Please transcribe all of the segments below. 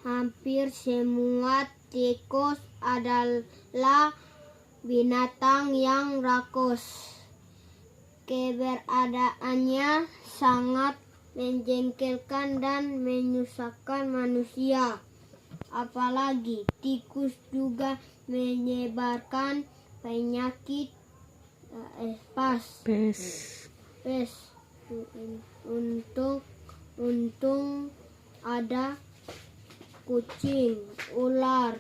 Hampir semua tikus adalah binatang yang rakus. Keberadaannya sangat menjengkelkan dan menyusahkan manusia. Apalagi tikus juga menyebarkan penyakit pes. Untung ada kucing, ular,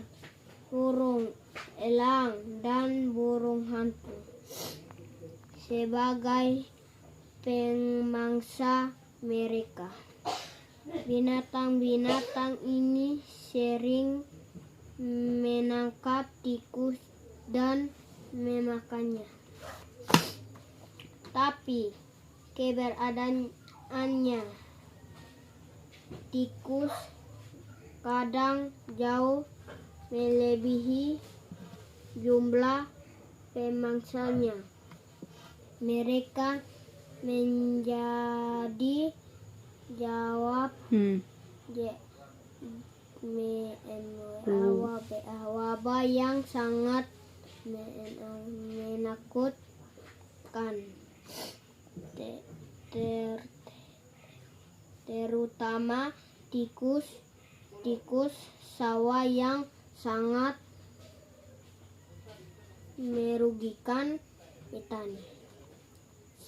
burung elang, dan burung hantu sebagai pemangsa mereka. Binatang-binatang ini sering menangkap tikus dan memakannya. Tapi keberadaannya, tikus kadang jauh melebihi jumlah pemangsanya. Mereka menjadi wabah yang sangat menakutkan, terutama tikus sawah yang sangat merugikan petani.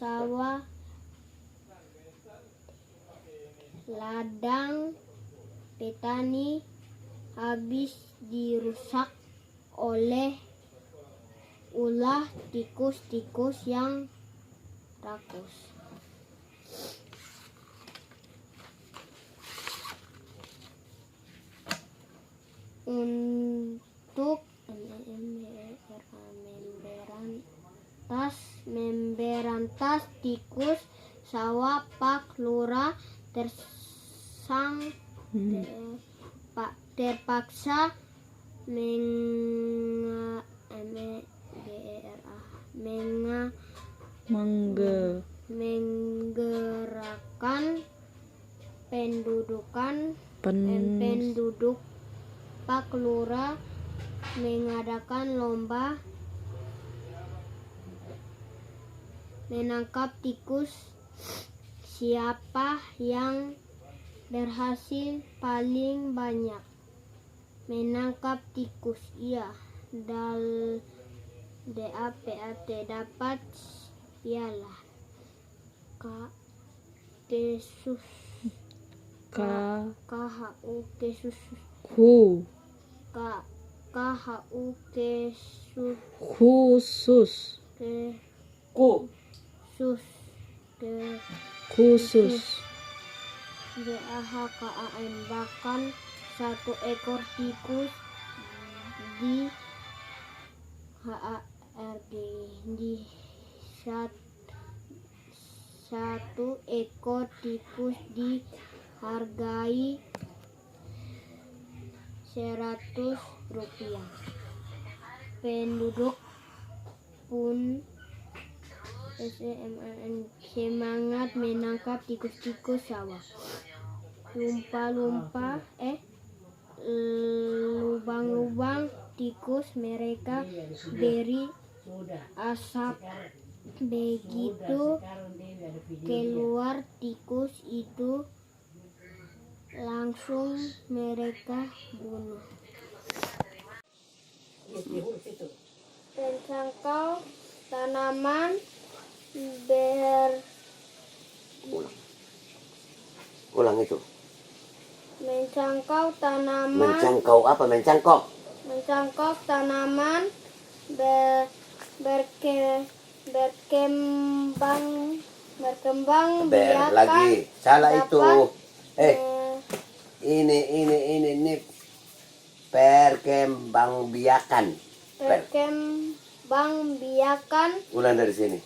Sawah ladang petani habis dirusak oleh ulah tikus-tikus yang rakus. Untuk memberantas tikus sawah, Pak Lurah terpaksa menggerakkan penduduk. Pak Lurah mengadakan lomba menangkap tikus. Siapa yang berhasil paling banyak menangkap tikus, ia dapat piala. Khusus BAHKAM. Bahkan satu ekor tikus satu ekor tikus dihargai Rp100. Penduduk pun semangat menangkap tikus-tikus sawah. Lubang-lubang tikus mereka beri asap. Begitu keluar tikus itu, langsung mereka bunuh. Mencangkau tanaman Ulang itu. Mencangkau tanaman. Mencangkau apa? Mencangkok. Mencangkok tanaman berkembang biakan. Lagi salah itu. Ini perkembangbiakan. Perkembangbiakan. Ulang dari sini.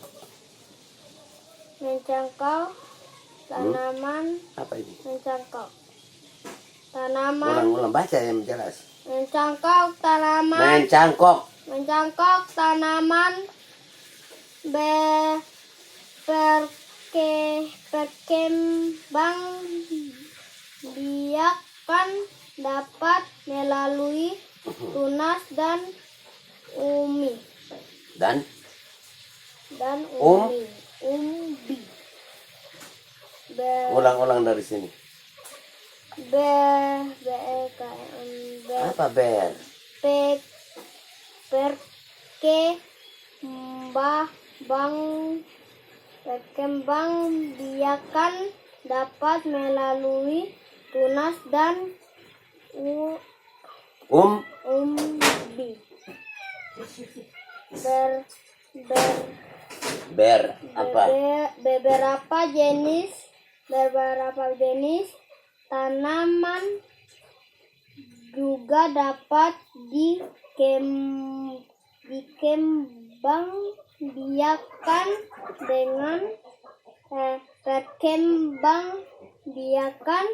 Mencangkau tanaman. Apa ini? Mencangkau tanaman. Ulang baca yang jelas. Mencangkau tanaman. Mencangkok tanaman dapat melalui tunas dan umbi. Dan Umbi. ulang-ulang dari sini. Apa ber? Berkembang biakan dapat melalui tunas dan umbi. Apa? Beberapa jenis tanaman juga dapat dikembang biakan dengan perkembang biakan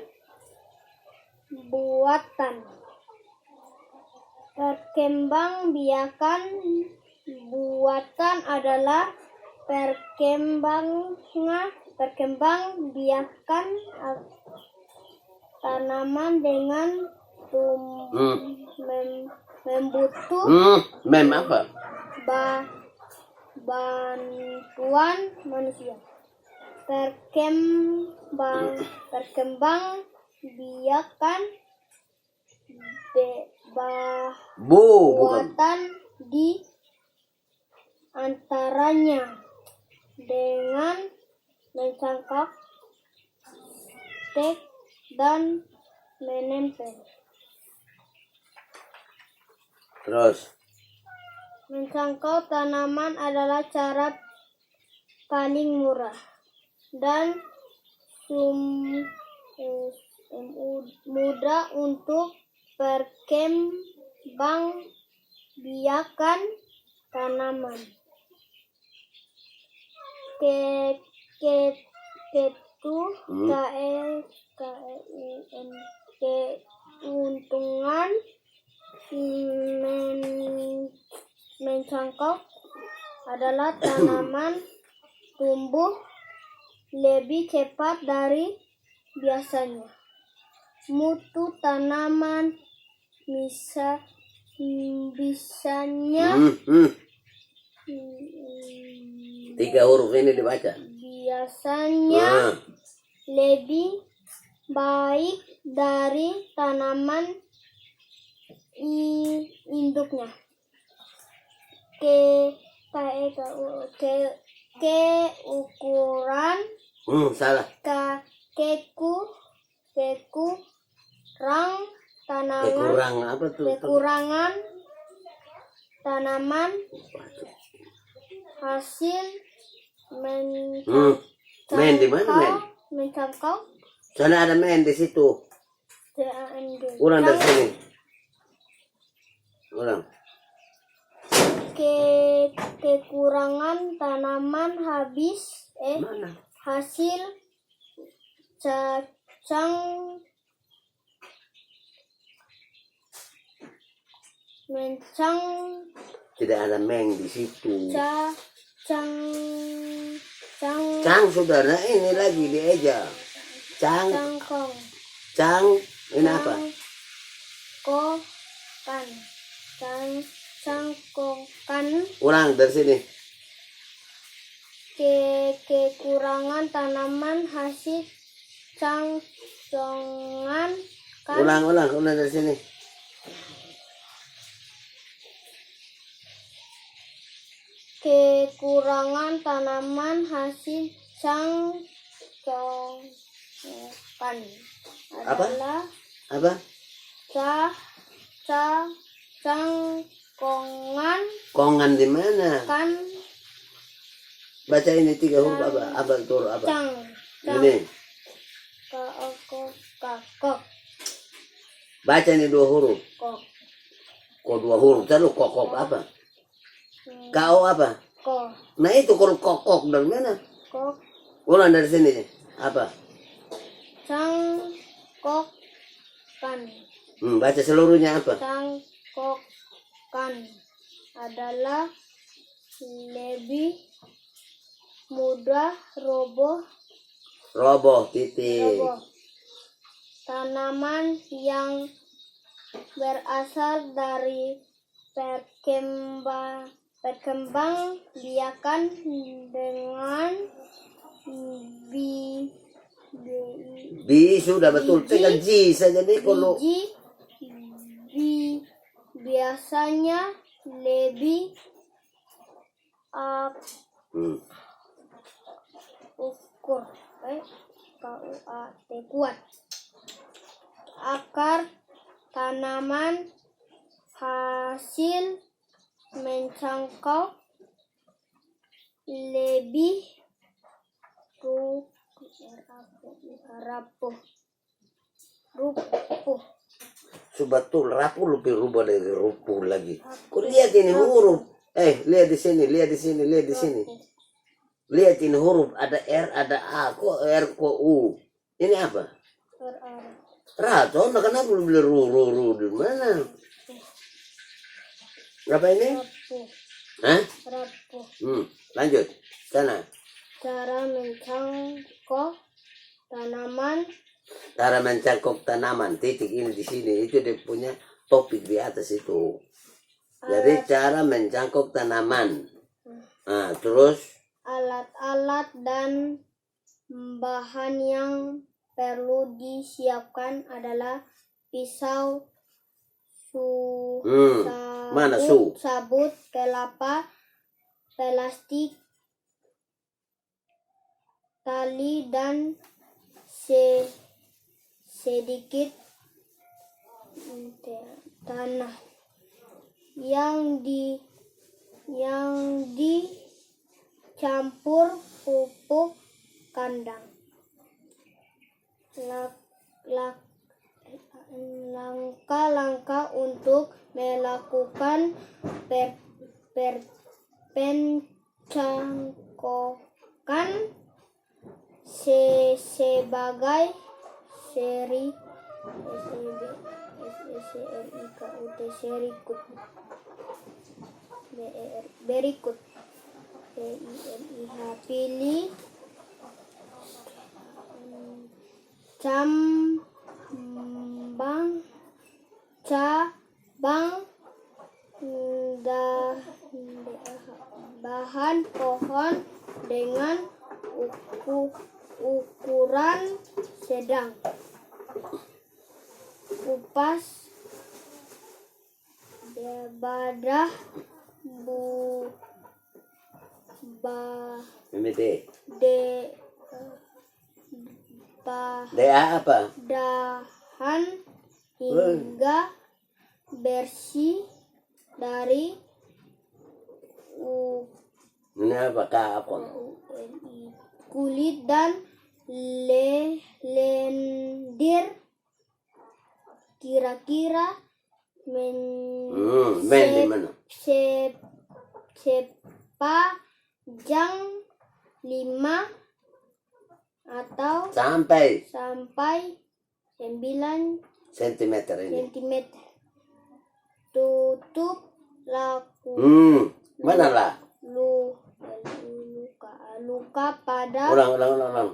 buatan. Perkembang biakan buatan adalah perkembang biakan tanaman dengan membutuh Apa? bantuan manusia. Perkembang biakan buatan di antaranya dengan mencangkok, stek, dan menempel. Terus Mencangkau tanaman adalah cara paling murah dan mudah untuk perkembang biakan tanaman. Keuntungan mencangkok adalah tanaman tumbuh lebih cepat dari biasanya. Mutu tanaman bisanya 3 huruf ini dibaca. biasanya lebih baik dari tanaman induknya. Keukuran Salah. Kekurangan tanaman hasil Men di mana men? mencangkau Sana ada men di situ. Ulang dari sini. Ulang. Kekurangan tanaman Mana? hasil Tidak ada meng di situ. cangkong Saudara ini lagi dieja. cangkong Ini apa? Cangkokan. Ulang dari sini. Kekurangan tanaman hasil cangkongan. Ulang dari sini. Kekurangan tanaman hasil cangkongan adalah Apa? cangkongan Kongan di mana? kan Baca ini 3 huruf apa? Apa itu huruf apa? Ini. Kok. Baca ini 2 huruf. Kok 2 huruf terus kokok apa? Kau apa? Kok. Nah itu kalau kokok dari mana? Kok. Ulang dari sini. Apa? Cangkokan. Baca seluruhnya apa? Cangkokan adalah lebih mudah roboh. Titik. Tanaman yang berasal dari perkembang biakan dengan bi, B sudah betul. Biji. Tinggal G saja nih kalau. biji biasanya lebih ukur kuat. Akar tanaman hasil mencangkau lebih rapuh. Betul, rapuh lebih rubah dari rupuh lagi. Kau lihat ini huruf. Lihat di sini, lihat di sini, lihat di sini. Lihat ini huruf, ada R, ada A, kok R, kok U. Ini apa? Rato, nah kenapa lu beli ru di mana? Berapa ini? Hah? Rapuh. Lanjut, sana. Cara mencangkok tanaman. Cara mencangkok tanaman, titik ini di sini, itu dia punya topik di atas itu. Jadi cara mencangkok tanaman. Nah, terus Alat-alat dan bahan yang perlu disiapkan adalah pisau, mana su? sabut, kelapa, plastik, tali, dan sedikit tanah yang dicampur pupuk kandang. Langkah-langkah untuk melakukan pencangkokan sebagai berikut. Pilih cabang bahan pohon dengan ukuran sedang. Kupas badah apa? Dahan hingga bersih dari ini apa? kulit dan lendir. Kira-kira sepanjang 5 atau sampai 9 cm ini. Tutup Mana lah? Luka pada Ulang.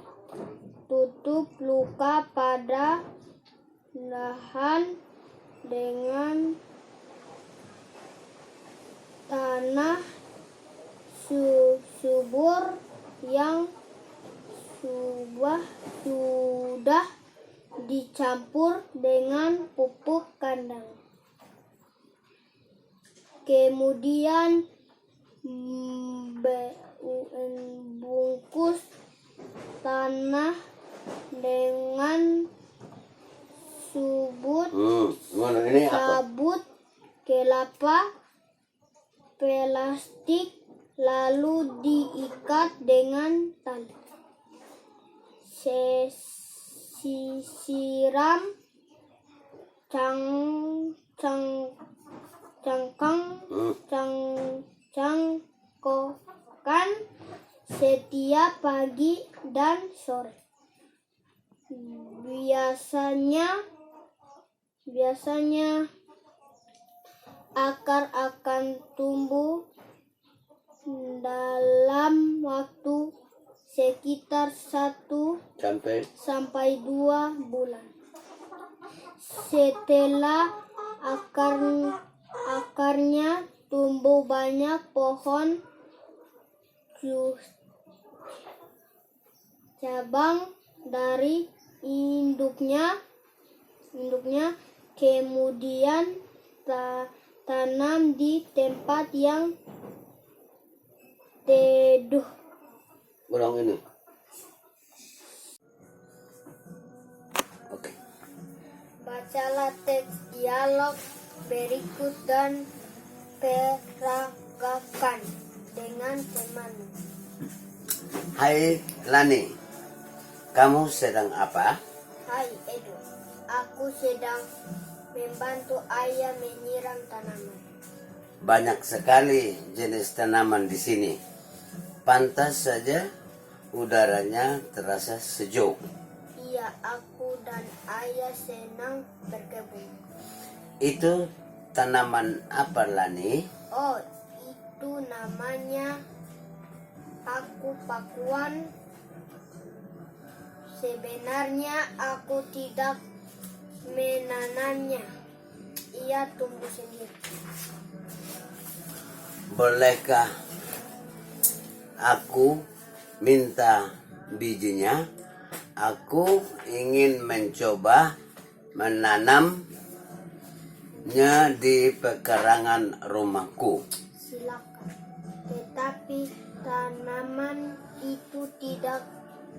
Tutup luka pada lahan dengan tanah subur yang sudah dicampur dengan pupuk kandang. Kemudian bungkus tanah dengan sabut kelapa, plastik, lalu diikat dengan tali. Siram cangkokan setiap pagi dan sore. Biasanya akar akan tumbuh dalam waktu sekitar 1 sampai 2 bulan. Setelah akarnya tumbuh banyak pohon cabang dari induknya, kemudian tanam di tempat yang teduh. Ulang ini. Oke. Bacalah teks dialog berikut dan peragakan dengan temanmu. Hai Lani, kamu sedang apa? Hai Edo, aku sedang membantu ayah menyiram tanaman. Banyak sekali jenis tanaman di sini. Pantas saja udaranya terasa sejuk. Iya, aku dan ayah senang berkebun. Itu tanaman apa, Lani? Oh, itu namanya paku-pakuan. Sebenarnya aku tidak menanamnya. Ia tumbuh sendiri. Bolehkah aku minta bijinya? Aku ingin mencoba menanamnya di pekarangan rumahku. Silakan. Tetapi tanaman itu tidak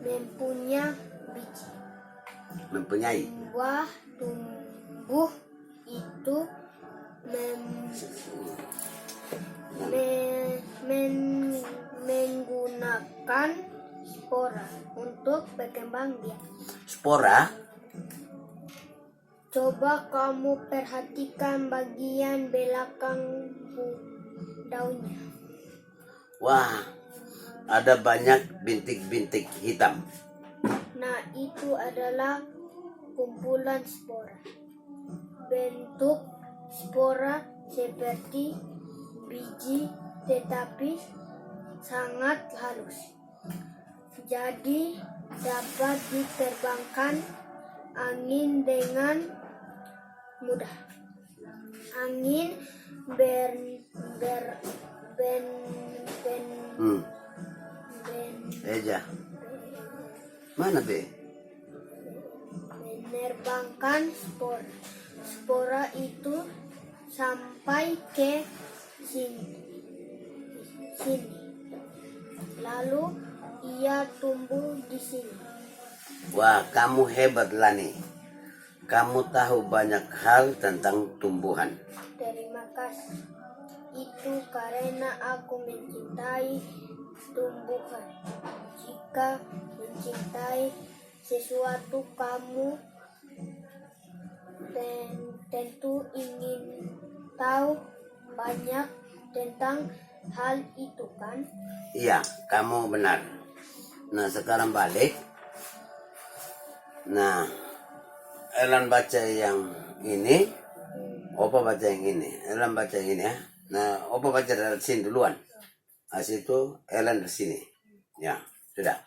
mempunyai biji. Mempunyai. Buah tumbuh itu menggunakan spora untuk berkembang biak. Spora? Coba kamu perhatikan bagian belakang daunnya. Wah, ada banyak bintik-bintik hitam. Nah, itu adalah kumpulan spora. Bentuk spora seperti biji tetapi sangat halus. Jadi dapat diterbangkan angin dengan mudah. Angin Eja. Mana be? menerbangkan spora. Spora itu sampai ke sini. Lalu ia tumbuh di sini. Wah, kamu hebat, Lani. Kamu tahu banyak hal tentang tumbuhan. Terima kasih. Itu karena aku mencintai tumbuhan. Jika mencintai sesuatu, kamu tentu ingin tahu banyak tentang hal itu, kan? Iya, kamu benar. Nah, sekarang balik. Nah, Elan baca yang ini. Opa baca yang ini. Elan baca yang ini ya. Nah, Opa baca dari sini duluan. Habis itu Elan dari sini. Ya, sudah.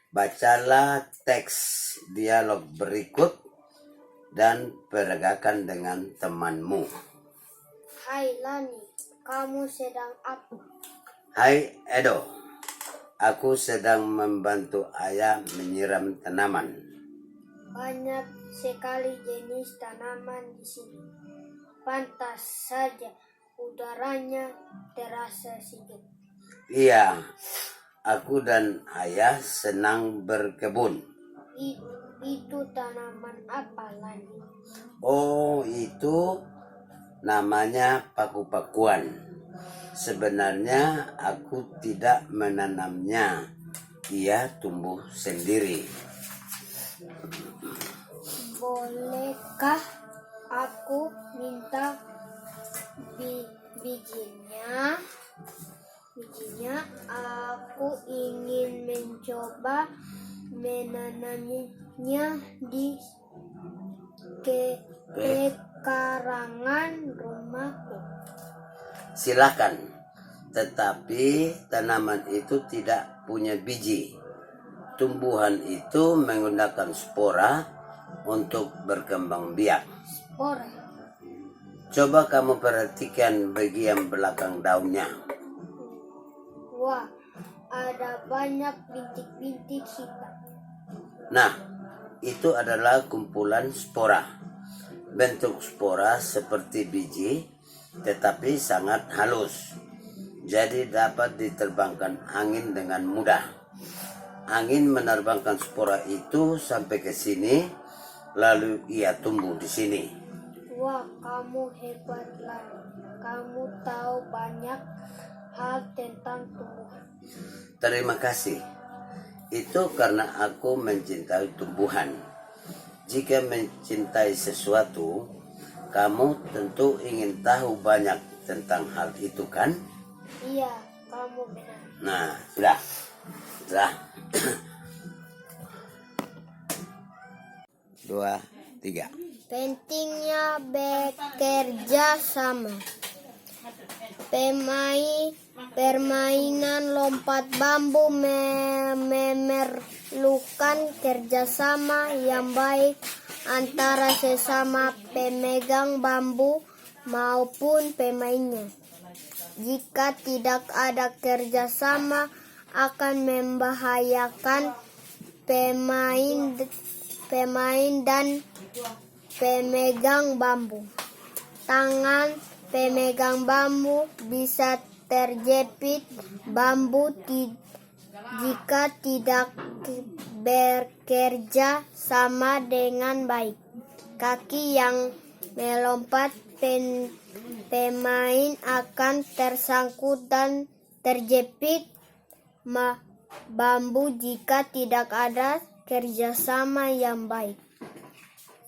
Bacalah teks dialog berikut dan peragakan dengan temanmu. Hai Lani, kamu sedang apa? Hai Edo, aku sedang membantu ayah menyiram tanaman. Banyak sekali jenis tanaman di sini. Pantas saja udaranya terasa sejuk. Iya, aku dan ayah senang berkebun. Itu tanaman apa lagi? Oh, itu namanya paku-pakuan. Sebenarnya aku tidak menanamnya. Ia tumbuh sendiri. Bolehkah aku minta bijinya? Aku ingin mencoba menanamnya di pekarangan rumahku. Silakan, tetapi tanaman itu tidak punya biji. Tumbuhan itu menggunakan spora untuk berkembang biak. Spora. Coba kamu perhatikan bagian belakang daunnya. Wah, ada banyak bintik-bintik hitam. Nah, itu adalah kumpulan spora. Bentuk spora seperti biji, tetapi sangat halus. Jadi dapat diterbangkan angin dengan mudah. Angin menerbangkan spora itu sampai ke sini, lalu ia tumbuh di sini. Wah, kamu hebat lah. Kamu tahu banyak hal tentang tumbuhan. Terima kasih. Itu karena aku mencintai tumbuhan. Jika mencintai sesuatu, kamu tentu ingin tahu banyak tentang hal itu kan? Iya, kamu benar. Nah, sudah. Sudah. 2, 3. Pentingnya bekerja sama. Permainan lompat bambu memerlukan kerjasama yang baik antara sesama pemegang bambu maupun pemainnya. Jika tidak ada kerjasama, akan membahayakan pemain dan pemegang bambu. Tangan pemegang bambu bisa terjepit bambu jika tidak bekerja sama dengan baik. Kaki yang melompat pemain akan tersangkut dan terjepit bambu jika tidak ada kerjasama yang baik.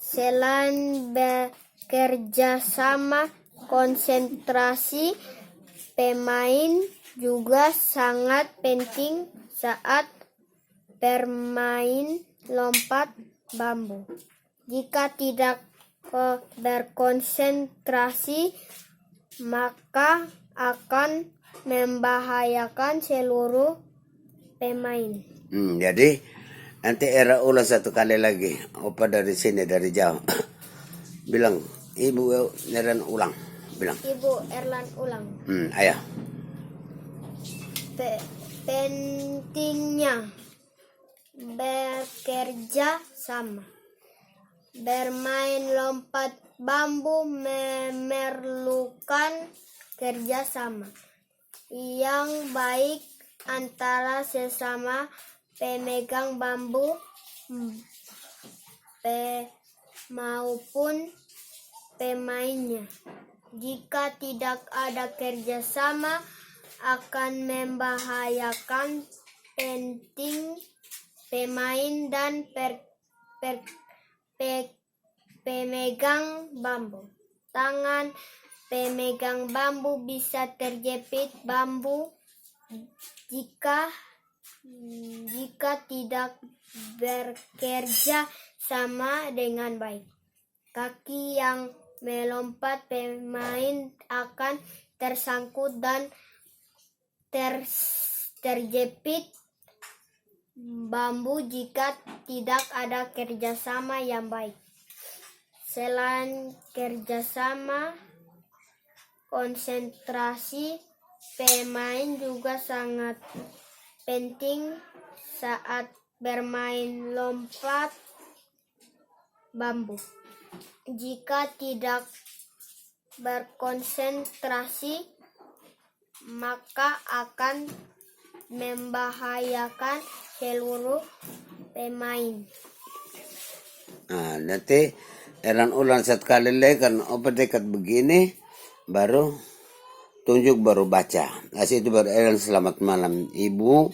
Selain bekerja sama, konsentrasi pemain juga sangat penting saat bermain lompat bambu. Jika tidak berkonsentrasi, maka akan membahayakan seluruh pemain. Jadi nanti Era ulang satu kali lagi. Opa dari sini dari jauh. Bilang, Ibu Neran ulang. Bilang. Ibu Erlan ulang. Ayo. Pentingnya bekerja sama. Bermain lompat bambu memerlukan kerjasama yang baik antara sesama pemegang bambu maupun pemainnya. Jika tidak ada kerjasama, akan membahayakan pemain dan pemegang bambu. Tangan pemegang bambu bisa terjepit bambu jika tidak bekerja sama dengan baik. Kaki yang melompat pemain akan tersangkut dan terjepit bambu jika tidak ada kerjasama yang baik. Selain kerjasama, konsentrasi pemain juga sangat penting saat bermain lompat bambu. Jika tidak berkonsentrasi, maka akan membahayakan seluruh pemain. Nah, nanti Eran ulang satu kali lagi kan Opa dekat begini, baru tunjuk baru baca. Nah, itu baru Eran selamat malam Ibu.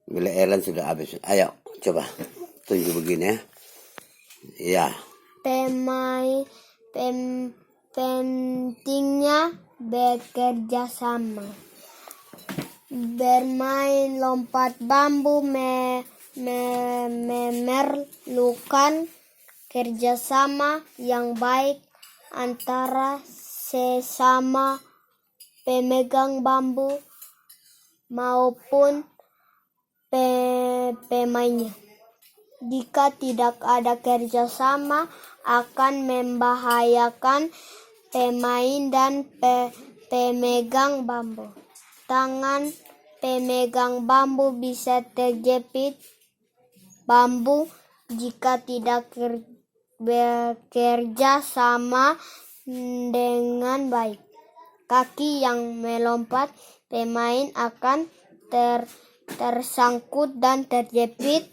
Bila Eran sudah habis. Ayo, coba tunjuk begini ya. Ya. Pentingnya bekerja sama. Bermain lompat bambu memerlukan kerjasama yang baik antara sesama pemegang bambu maupun pemainnya. Jika tidak ada kerjasama, akan membahayakan pemain dan pemegang bambu. Tangan pemegang bambu bisa terjepit bambu jika tidak bekerja sama dengan baik. Kaki yang melompat pemain akan tersangkut dan terjepit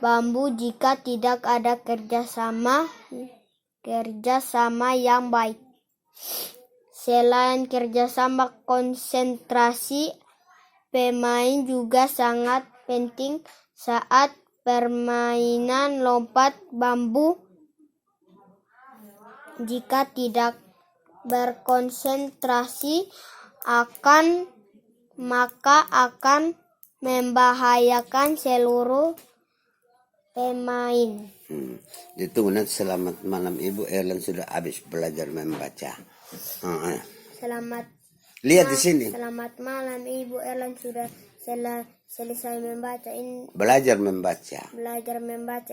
bambu jika tidak ada kerjasama yang baik. Selain kerjasama, konsentrasi pemain juga sangat penting saat permainan lompat bambu. Jika tidak berkonsentrasi maka akan membahayakan seluruh pemain. Itu nanti selamat malam Ibu Erlan sudah habis belajar membaca. Selamat Lihat di sini. Selamat malam Ibu Erlan sudah selesai membaca. Belajar membaca.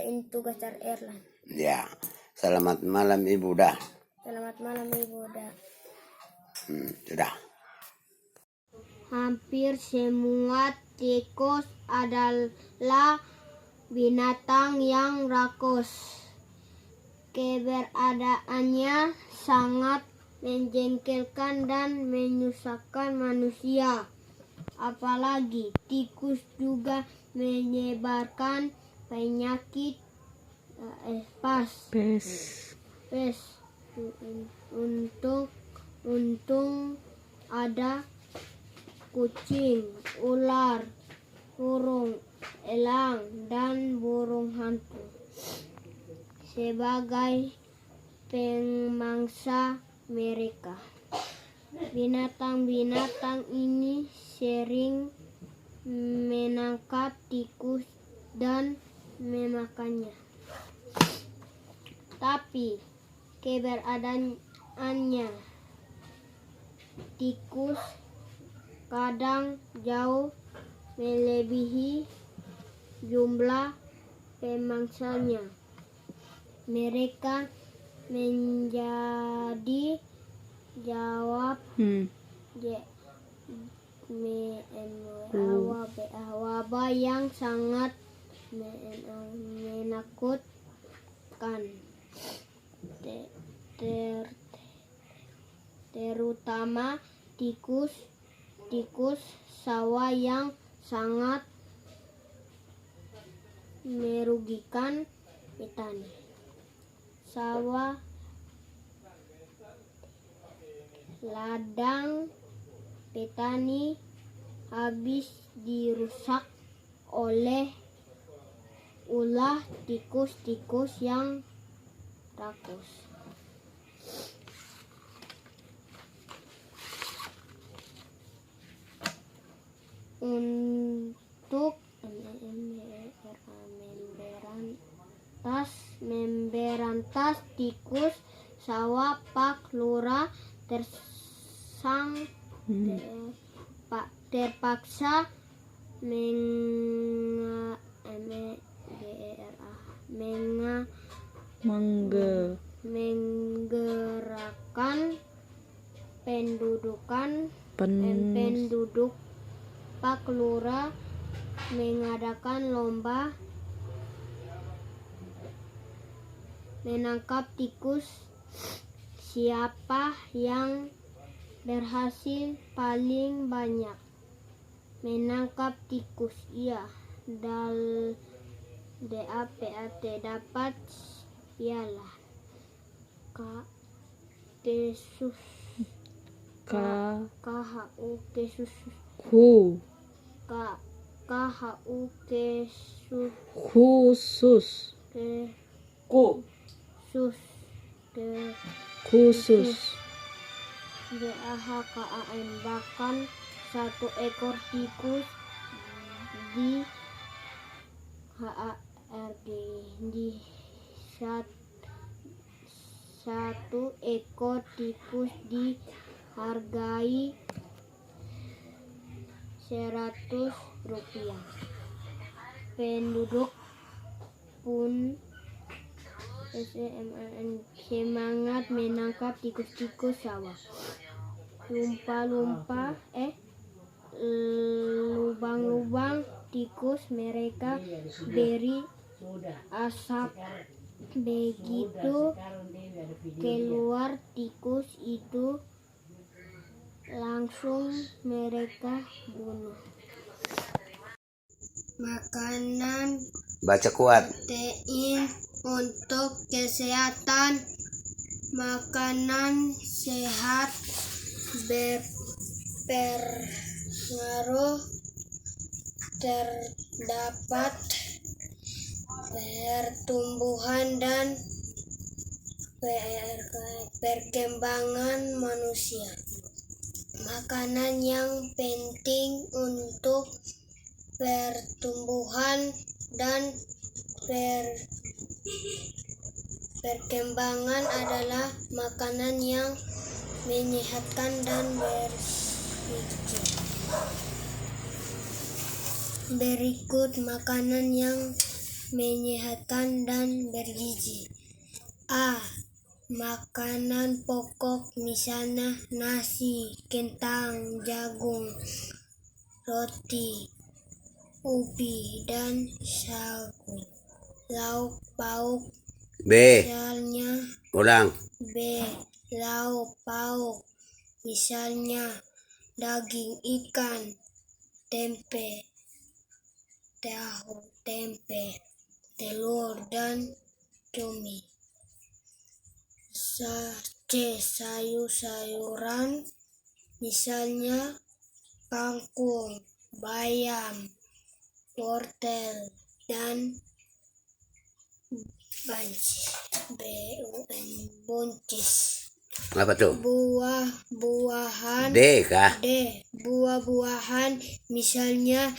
Ini tugas Erlan. Ya. Selamat malam Ibu dah. Selamat malam Ibu dah. Sudah. Hampir semua tikus adalah binatang yang rakus. Keberadaannya sangat menjengkelkan dan menyusahkan manusia. Apalagi tikus juga menyebarkan penyakit pes. Untung ada kucing, ular, burung elang, dan burung hantu sebagai pemangsa mereka. Binatang-binatang ini sering menangkap tikus dan memakannya. Tapi keberadaannya, tikus kadang jauh melebihi jumlah pemangsanya. Mereka menjadi wabah yang sangat menakutkan, terutama tikus sawah yang sangat merugikan petani. Sawah ladang petani habis dirusak oleh ulah tikus-tikus yang rakus. Untuk memberantas tikus sawah, Pak Lurah terpaksa menggerakkan penduduk. Pak Lurah mengadakan lomba menangkap tikus. Siapa yang berhasil paling banyak menangkap tikus, DAPAT dapat piala. Khusus DAHKAM, bahkan satu ekor tikus di HARG satu ekor tikus dihargai Rp100. Penduduk pun semangat menangkap tikus-tikus sawah. Lubang-lubang tikus mereka beri asap. Begitu keluar tikus itu langsung mereka bunuh. Makanan Baca kuat. protein untuk kesehatan. Makanan sehat berpengaruh terdapat pertumbuhan dan perkembangan manusia. Makanan yang penting untuk pertumbuhan dan perkembangan adalah makanan yang menyehatkan dan bergizi. Berikut makanan yang menyehatkan dan bergizi. A. Makanan pokok misalnya nasi, kentang, jagung, roti, ubi, dan sagu. Lauk pauk B. misalnya Ulang. B. Lauk pauk misalnya daging ikan, tempe, tahu, tempe, telur, dan cumi. C. Sayur-sayuran misalnya kangkung, bayam, wortel, dan buncis. Apa tuh? Buah-buahan D kah? D. Buah-buahan misalnya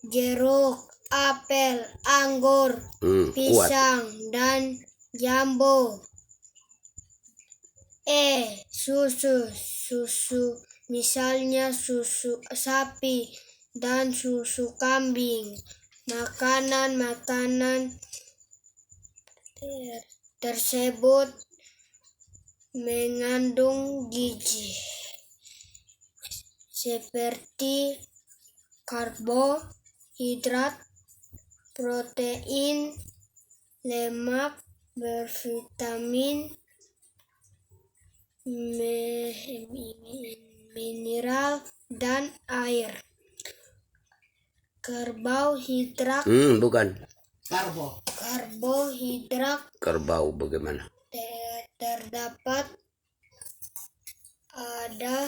jeruk, apel, anggur, Kuat. pisang, dan jambu. E. Susu misalnya susu sapi dan susu kambing. Makanan-makanan tersebut mengandung gizi seperti karbohidrat, protein, lemak, bervitamin, mineral, dan air. Karbohidrat Bukan. Karbohidrat Kerbau bagaimana? terdapat ada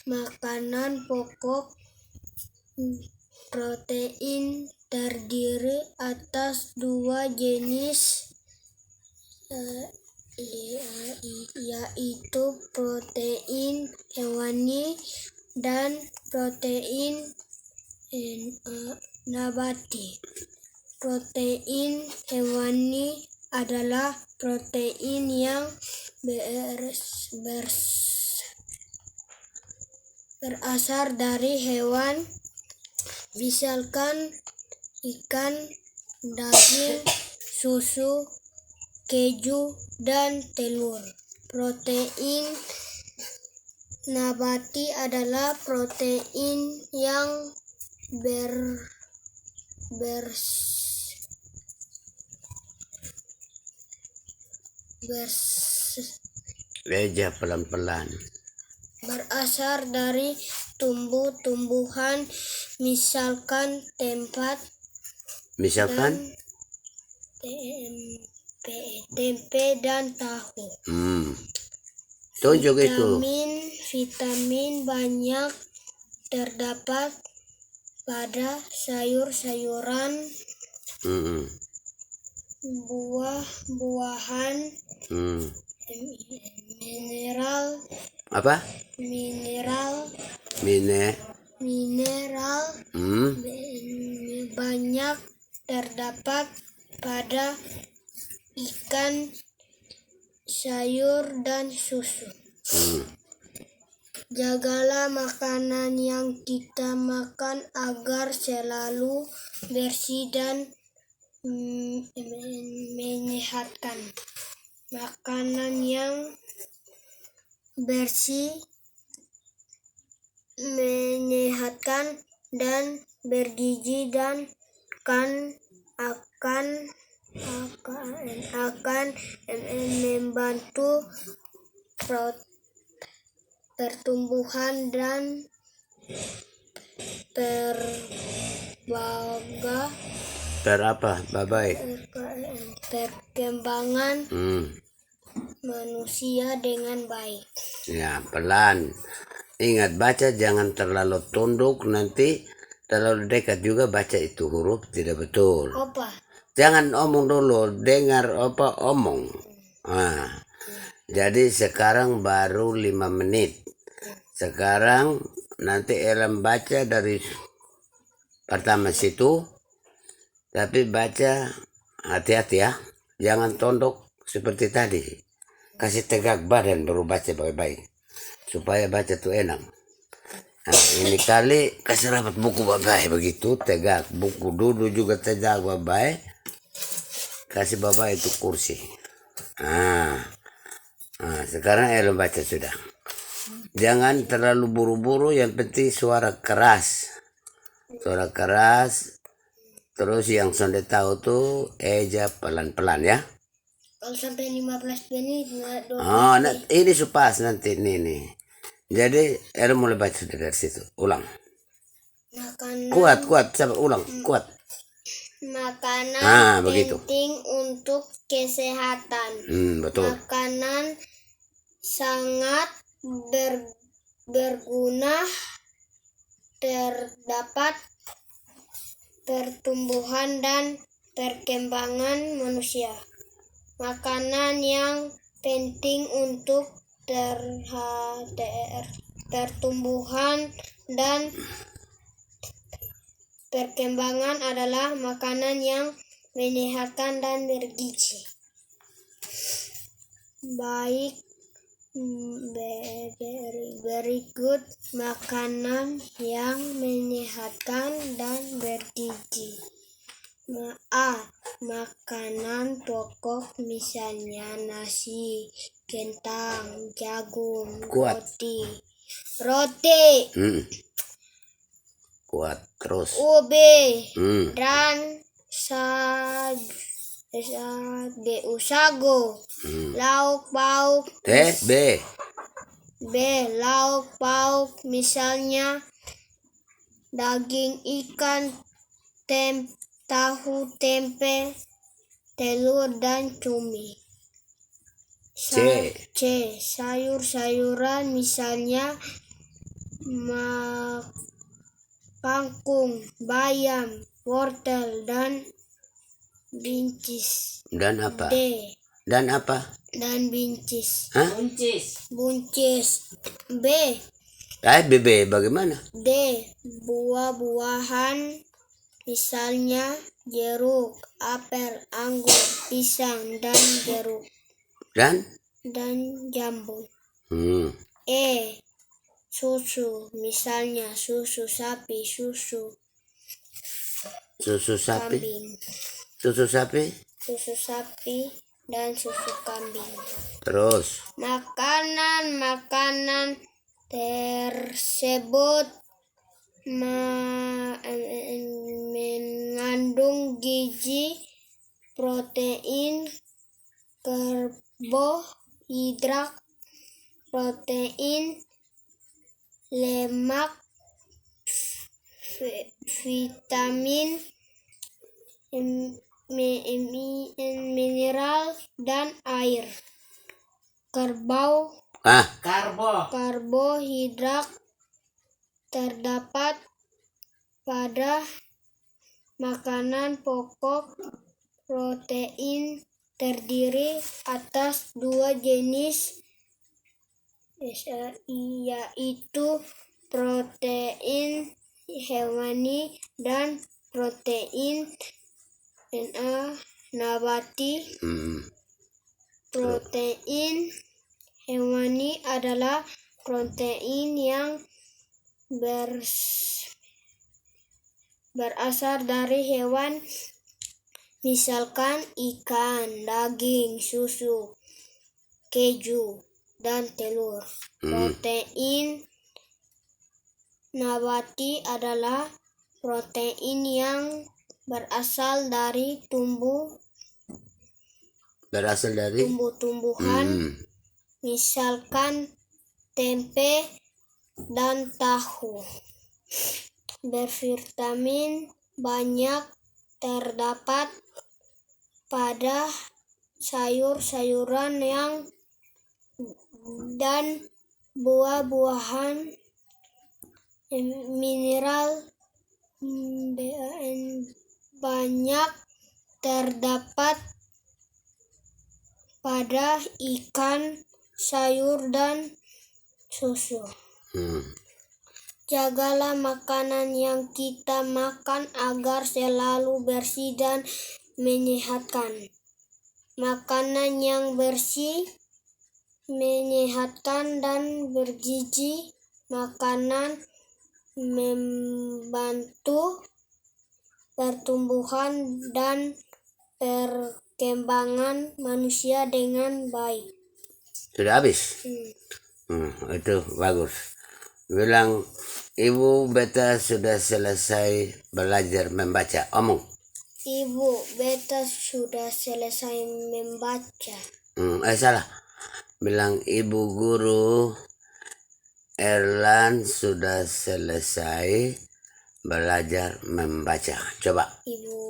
makanan pokok. Protein terdiri atas dua jenis, yaitu protein hewani dan protein nabati. Protein hewani adalah protein yang berasal dari hewan, misalkan ikan, daging, susu, keju, dan telur. Protein nabati adalah protein yang Leja pelan-pelan. berasal dari tumbuh-tumbuhan, misalkan tempe dan tahu. Tunjuk itu. Vitamin banyak terdapat pada sayur-sayuran, buah-buahan, mineral banyak terdapat pada ikan, sayur, dan susu. Jagalah makanan yang kita makan agar selalu bersih dan menyehatkan. Makanan yang bersih, menyehatkan dan bergizi dan akan membantu pertumbuhan dan perkembangan manusia dengan baik. Ya, pelan. Ingat baca, jangan terlalu tunduk, nanti terlalu dekat juga baca itu huruf tidak betul. Apa? Jangan omong dulu, dengar apa omong. Jadi sekarang baru 5 menit. Sekarang nanti Elam baca dari pertama situ, tapi baca hati-hati ya, jangan tunduk seperti tadi. Kasih tegak badan baru baca baik-baik, supaya baca tuh enak. Nah, ini kali kasih rapat buku baik begitu, tegak. Buku dulu juga tegak baik. Kasih bapak itu kursi. Sekarang Elam baca sudah. Jangan terlalu buru-buru, yang penting suara keras. Suara keras. Terus yang sonde tahu tuh eja pelan-pelan ya. Kalau sampai 15 menit, Ini supas nanti nih. Jadi Elam mulai baca dari situ. Ulang. Makanan, Kuat, sabar, ulang, kuat. Makanan begitu. penting untuk kesehatan. Betul. Makanan sangat berguna, terdapat pertumbuhan dan perkembangan manusia. Makanan yang penting untuk pertumbuhan dan perkembangan adalah makanan yang menyehatkan dan bergizi. Baik, berikut makanan yang menyehatkan dan bergizi. Makanan pokok misalnya nasi, kentang, jagung, roti. Kuat terus. Ube dan sago. Lauk pauk. Lauk pauk misalnya daging ikan, tahu, tempe, telur dan cumi. Sayur-sayuran misalnya kangkung, bayam, wortel dan buncis. Dan apa? Dan buncis. Buncis. B. Bagaimana? D. Buah-buahan misalnya jeruk, apel, anggur, pisang dan jeruk. Dan jambu. E. Susu misalnya susu sapi, susu kambing. Susu sapi Dan susu kambing. Terus Makanan tersebut mengandung gizi, protein, karbohidrat, protein, lemak, vitamin, mineral dan air. Karbohidrat terdapat pada makanan pokok. Protein terdiri atas 2 jenis, yaitu protein hewani dan protein nabati. Protein hewani adalah protein yang berasal dari hewan Misalkan ikan, daging, susu, keju, dan telur. Protein nabati adalah protein yang berasal dari Berasal dari tumbuh-tumbuhan, misalkan tempe dan tahu. Bervitamin banyak terdapat pada sayur-sayuran dan buah-buahan. Mineral banyak terdapat pada ikan, sayur, dan susu. Jagalah makanan yang kita makan agar selalu bersih dan menyehatkan. Makanan yang bersih, menyehatkan, dan bergizi. Makanan membantu pertumbuhan dan perkembangan manusia dengan baik. Sudah habis? Itu bagus. Bilang, Ibu beta sudah selesai belajar membaca. Omong. Ibu, beta sudah selesai membaca. Salah. Bilang, Ibu guru Erlan sudah selesai belajar membaca. Coba. Ibu.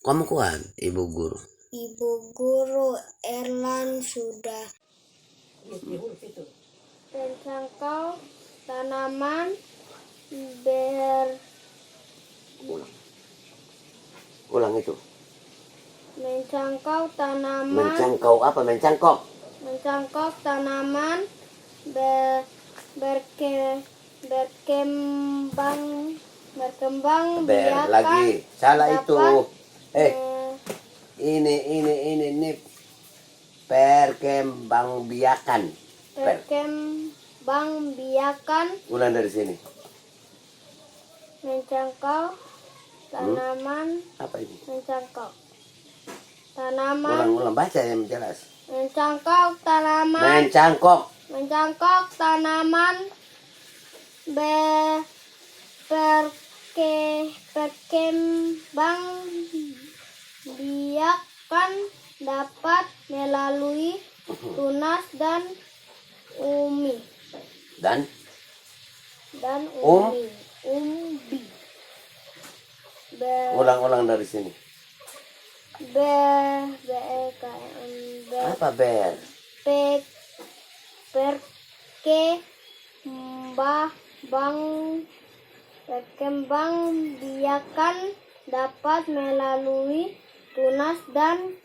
Kamu kuat, Ibu guru. Ibu guru Erlan sudah mencangkau tanaman Ulang itu. mencangkau tanaman Mencangkau apa? Mencangkok. mencangkau tanaman berkembang biakan Lagi salah itu. dapat, Ini perkembangbiakan. berkembang biakan Ulang dari sini. mencangkau tanaman Apa ini? mencangkau tanaman Ulang baca yang jelas. mencangkau tanaman Mencangkok. mencangkok tanaman berkembang biakan dapat melalui tunas dan umbi. Ulang dari sini. Apa ber? Berkembang biakan dapat melalui tunas dan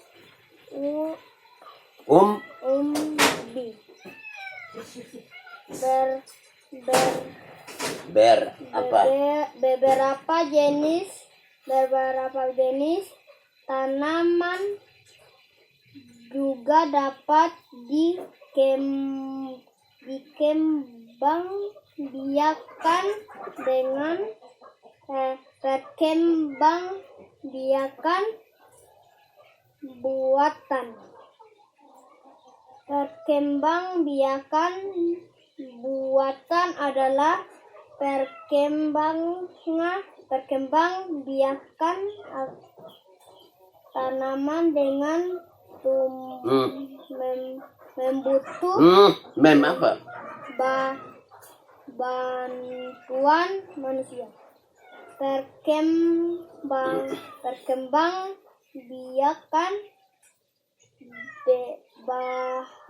umbi. Apa? Beberapa jenis tanaman juga dapat dikembang biakan dengan perkembang biakan buatan. Perkembang adalah perkembang biakan tanaman dengan membutuh apa? bantuan manusia. Perkembang biakan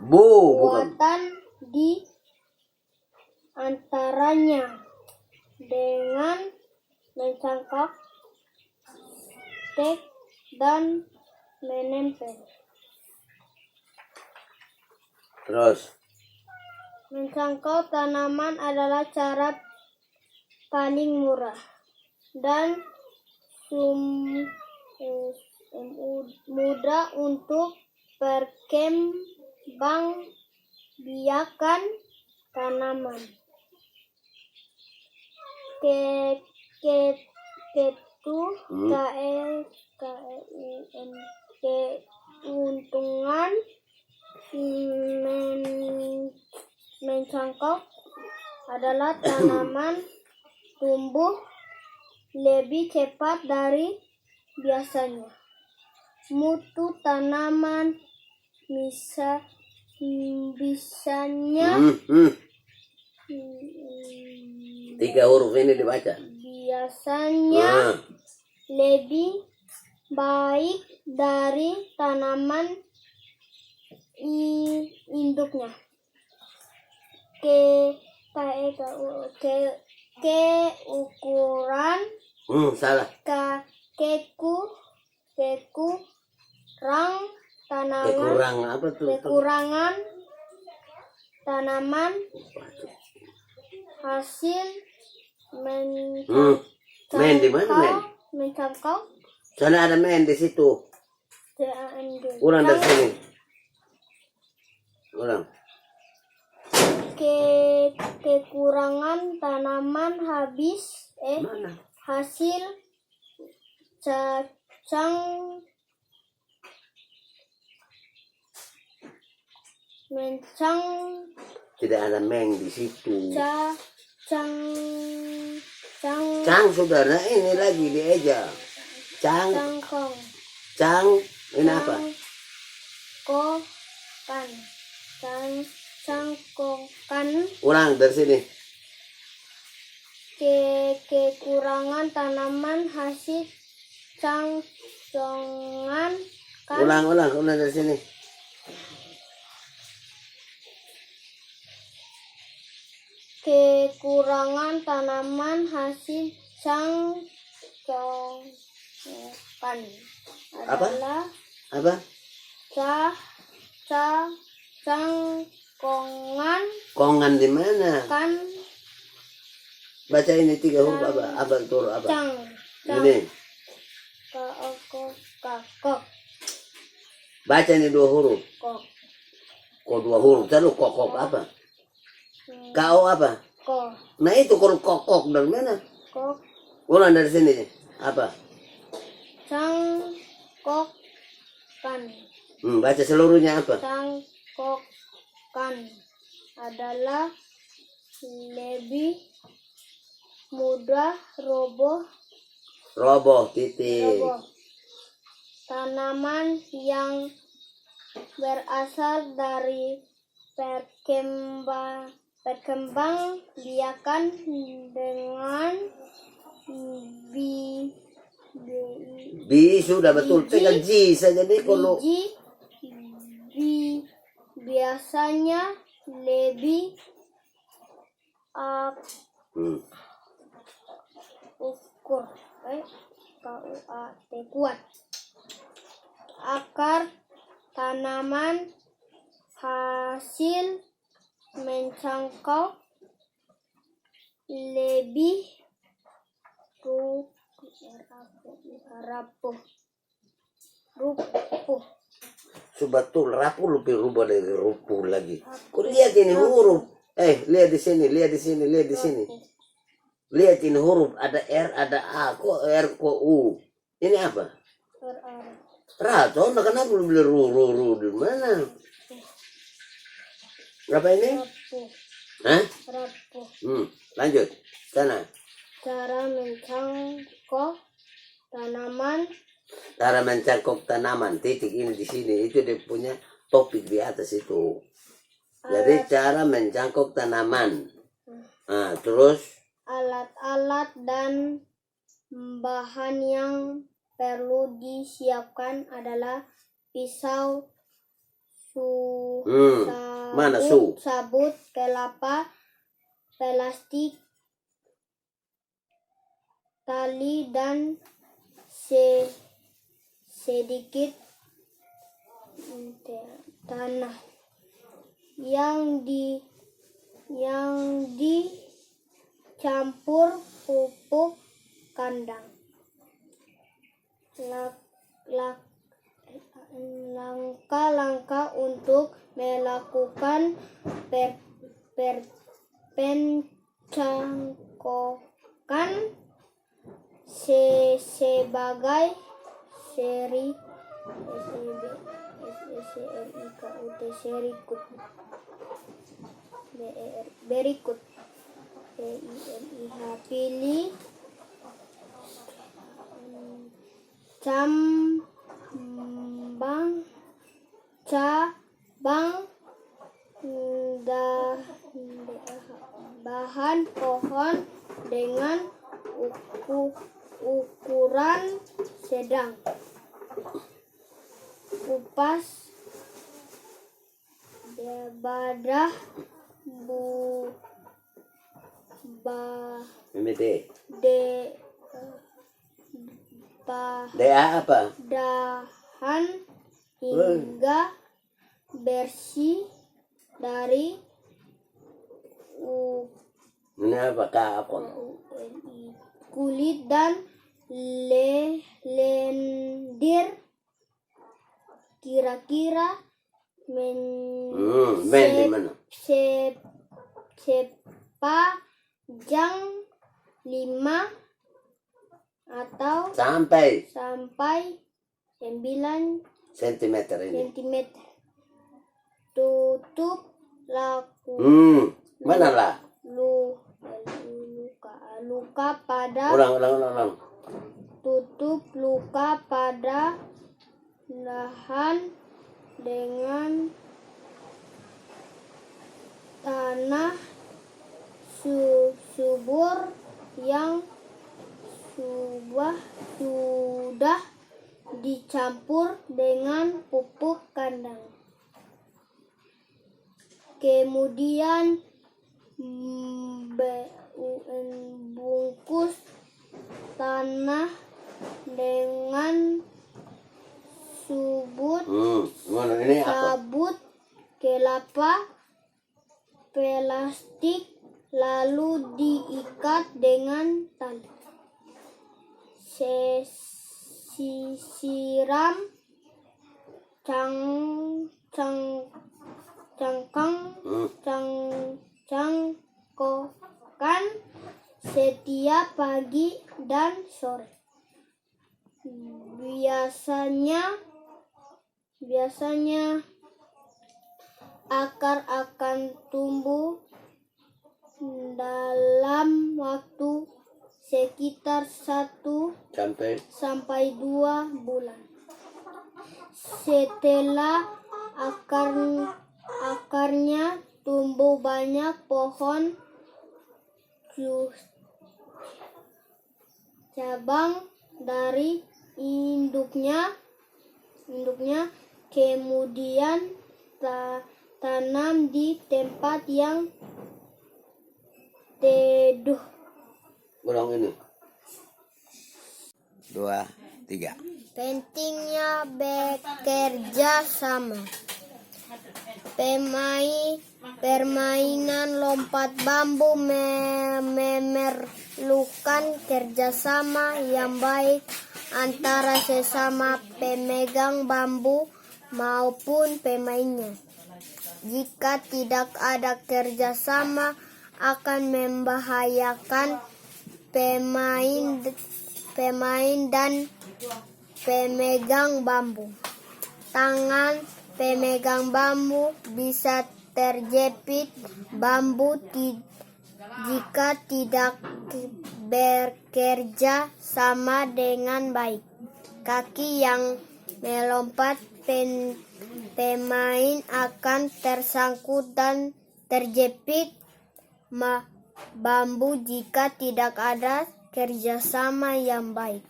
buatan di antaranya dengan mencangkok, stek, dan menempel. Terus Mencangkau tanaman adalah cara paling murah dan mudah untuk perkembang biakan tanaman. keuntungan mencangkok adalah tanaman tumbuh lebih cepat dari biasanya. Mutu tanaman bisanya 3 huruf ini dibaca. biasanya lebih baik dari tanaman induknya. Keukuran Salah. Kekurangan tanaman hasil Men di mana, men? mencangkok Sana ada men di situ. Ulang dari sini. Ulang. Kekurangan tanaman Mana? hasil cacang mencang Tidak ada men di situ. cang Saudara, ini lagi dieja. cangkong Ini apa? cangkokan Ulang dari sini. kekurangan tanaman hasil cangkongan Ulang dari sini. kekurangan tanaman hasil cangkongan adalah Apa? cangkongan Kongan di mana? kan Baca ini 3 huruf apa? Apa itu huruf apa? cang Ini. kok Baca ini 2 huruf. Kok 2 huruf? Lalu kokok apa? Kau apa? kok Nah itu kalau kokok dari mana? kok Ulang dari sini. Apa? cangkokan Baca seluruhnya apa? cangkokan adalah lebih mudah roboh titik. tanaman yang berasal dari perkembang biakan dengan Sudah betul. Tinggal G saja nih kalau. biasanya lebih kuat. Akar tanaman hasil mencangkok lebih rapuh. Betul, rapuh lebih rubah dari rupuh lagi. Kau lihat ini huruf. Lihat di sini. Lihat ini huruf, ada R, ada A. Kok R, kok U? Ini apa? Rato, kenapa belum beli ru di mana? Berapa ini? Hah? Lanjut. Sana. Cara mencangkok tanaman. Cara mencangkok tanaman. Titik ini di sini. Itu dia punya topik di atas itu. Jadi cara mencangkok tanaman. Nah, terus? Alat-alat dan bahan yang perlu disiapkan adalah pisau, sabut kelapa, plastik, tali, dan sedikit tanah yang dicampur pupuk kandang. Langkah-langkah untuk melakukan pencangkokan sebagai seri SEB SERIKUT serikut berikut PILIH pilih cabang bahan pohon dengan ukuran sedang. Kupas badah MD. de DA apa? dahan hingga bersih dari Ini apa kapon? kulit dan lendir. Kira-kira Men di mana? sepanjang 5 atau Sampai 9 sentimeter ini. cm. Tutup Mana lah? luka pada Ulang. tutup luka pada lahan dengan tanah subur yang sudah dicampur dengan pupuk kandang. Kemudian bungkus tanah dengan sabut kelapa plastik lalu diikat dengan tali. Siram cangkokan setiap pagi dan sore. Biasanya akar akan tumbuh dalam waktu sekitar 1 sampai 2 bulan. Setelah akarnya tumbuh banyak pohon cabang dari induknya kemudian tanam di tempat yang teduh. Ulang ini. 2, 3. Pentingnya bekerja sama. Permainan lompat bambu memerlukan kerjasama yang baik antara sesama pemegang bambu maupun pemainnya. Jika tidak ada kerjasama, akan membahayakan pemain dan pemegang bambu. Tangan pemegang bambu bisa terjepit bambu jika tidak bekerja sama dengan baik. Kaki yang melompat pemain akan tersangkut dan terjepit bambu jika tidak ada kerjasama yang baik.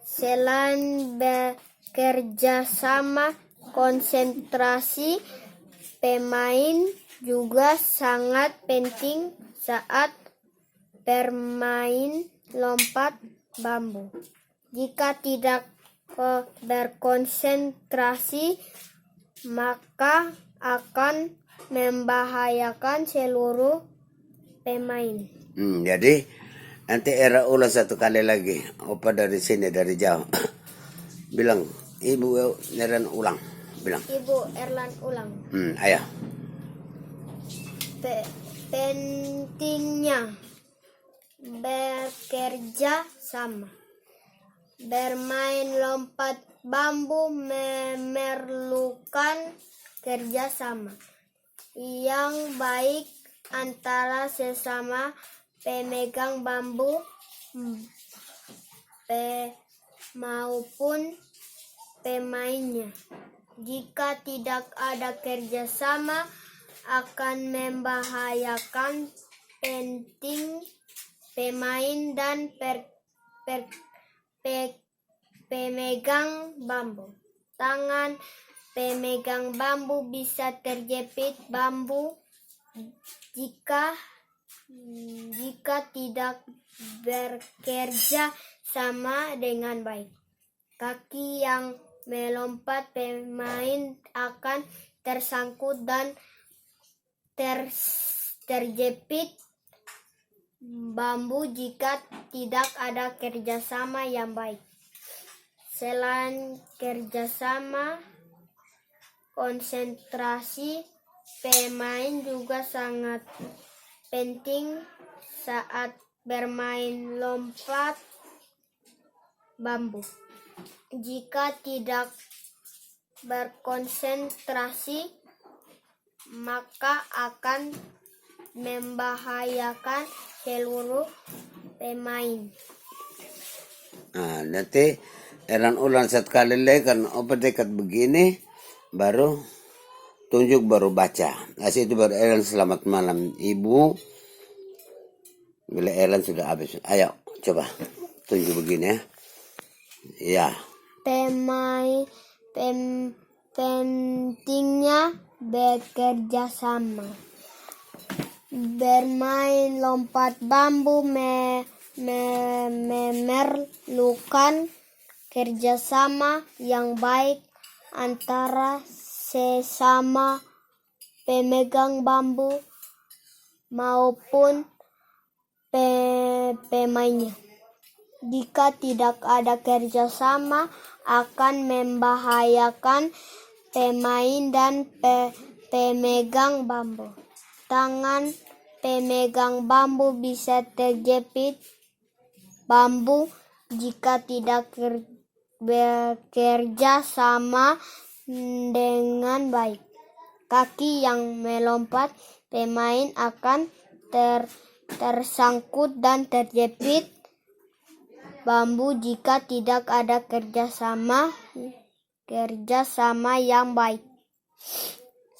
Selain bekerja sama, konsentrasi pemain juga sangat penting saat bermain lompat bambu. Jika tidak berkonsentrasi, maka akan membahayakan seluruh pemain. Jadi nanti era ulang satu kali lagi. Opa dari sini dari jauh bilang Ibu Erlan ulang. Bilang. Ibu Erlan ulang. Ayo. Pentingnya bekerja sama. Bermain lompat bambu memerlukan kerjasama yang baik antara sesama pemegang bambu maupun pemainnya. Jika tidak ada kerjasama, akan membahayakan penting pemain dan pemegang bambu. Tangan pemegang bambu bisa terjepit bambu jika tidak bekerja sama dengan baik. Kaki yang melompat pemain akan tersangkut dan terjepit bambu jika tidak ada kerjasama yang baik. Selain kerjasama, konsentrasi pemain juga sangat penting saat bermain lompat bambu. Jika tidak berkonsentrasi, maka akan membahayakan seluruh pemain. Nanti Eran ulang satu kali lagi kan obat dekat begini baru tunjuk baru baca. Itu baru Eran selamat malam ibu. Bila Eran sudah habis. Ayo coba tunjuk begini ya. Pentingnya bekerja sama. Bermain lompat bambu memerlukan kerjasama yang baik antara sesama pemegang bambu maupun pemainnya. Jika tidak ada kerjasama, akan membahayakan pemain dan pemegang bambu. Tangan pemegang bambu bisa terjepit bambu jika tidak bekerja sama dengan baik. Kaki yang melompat pemain akan tersangkut dan terjepit bambu jika tidak ada kerjasama yang baik.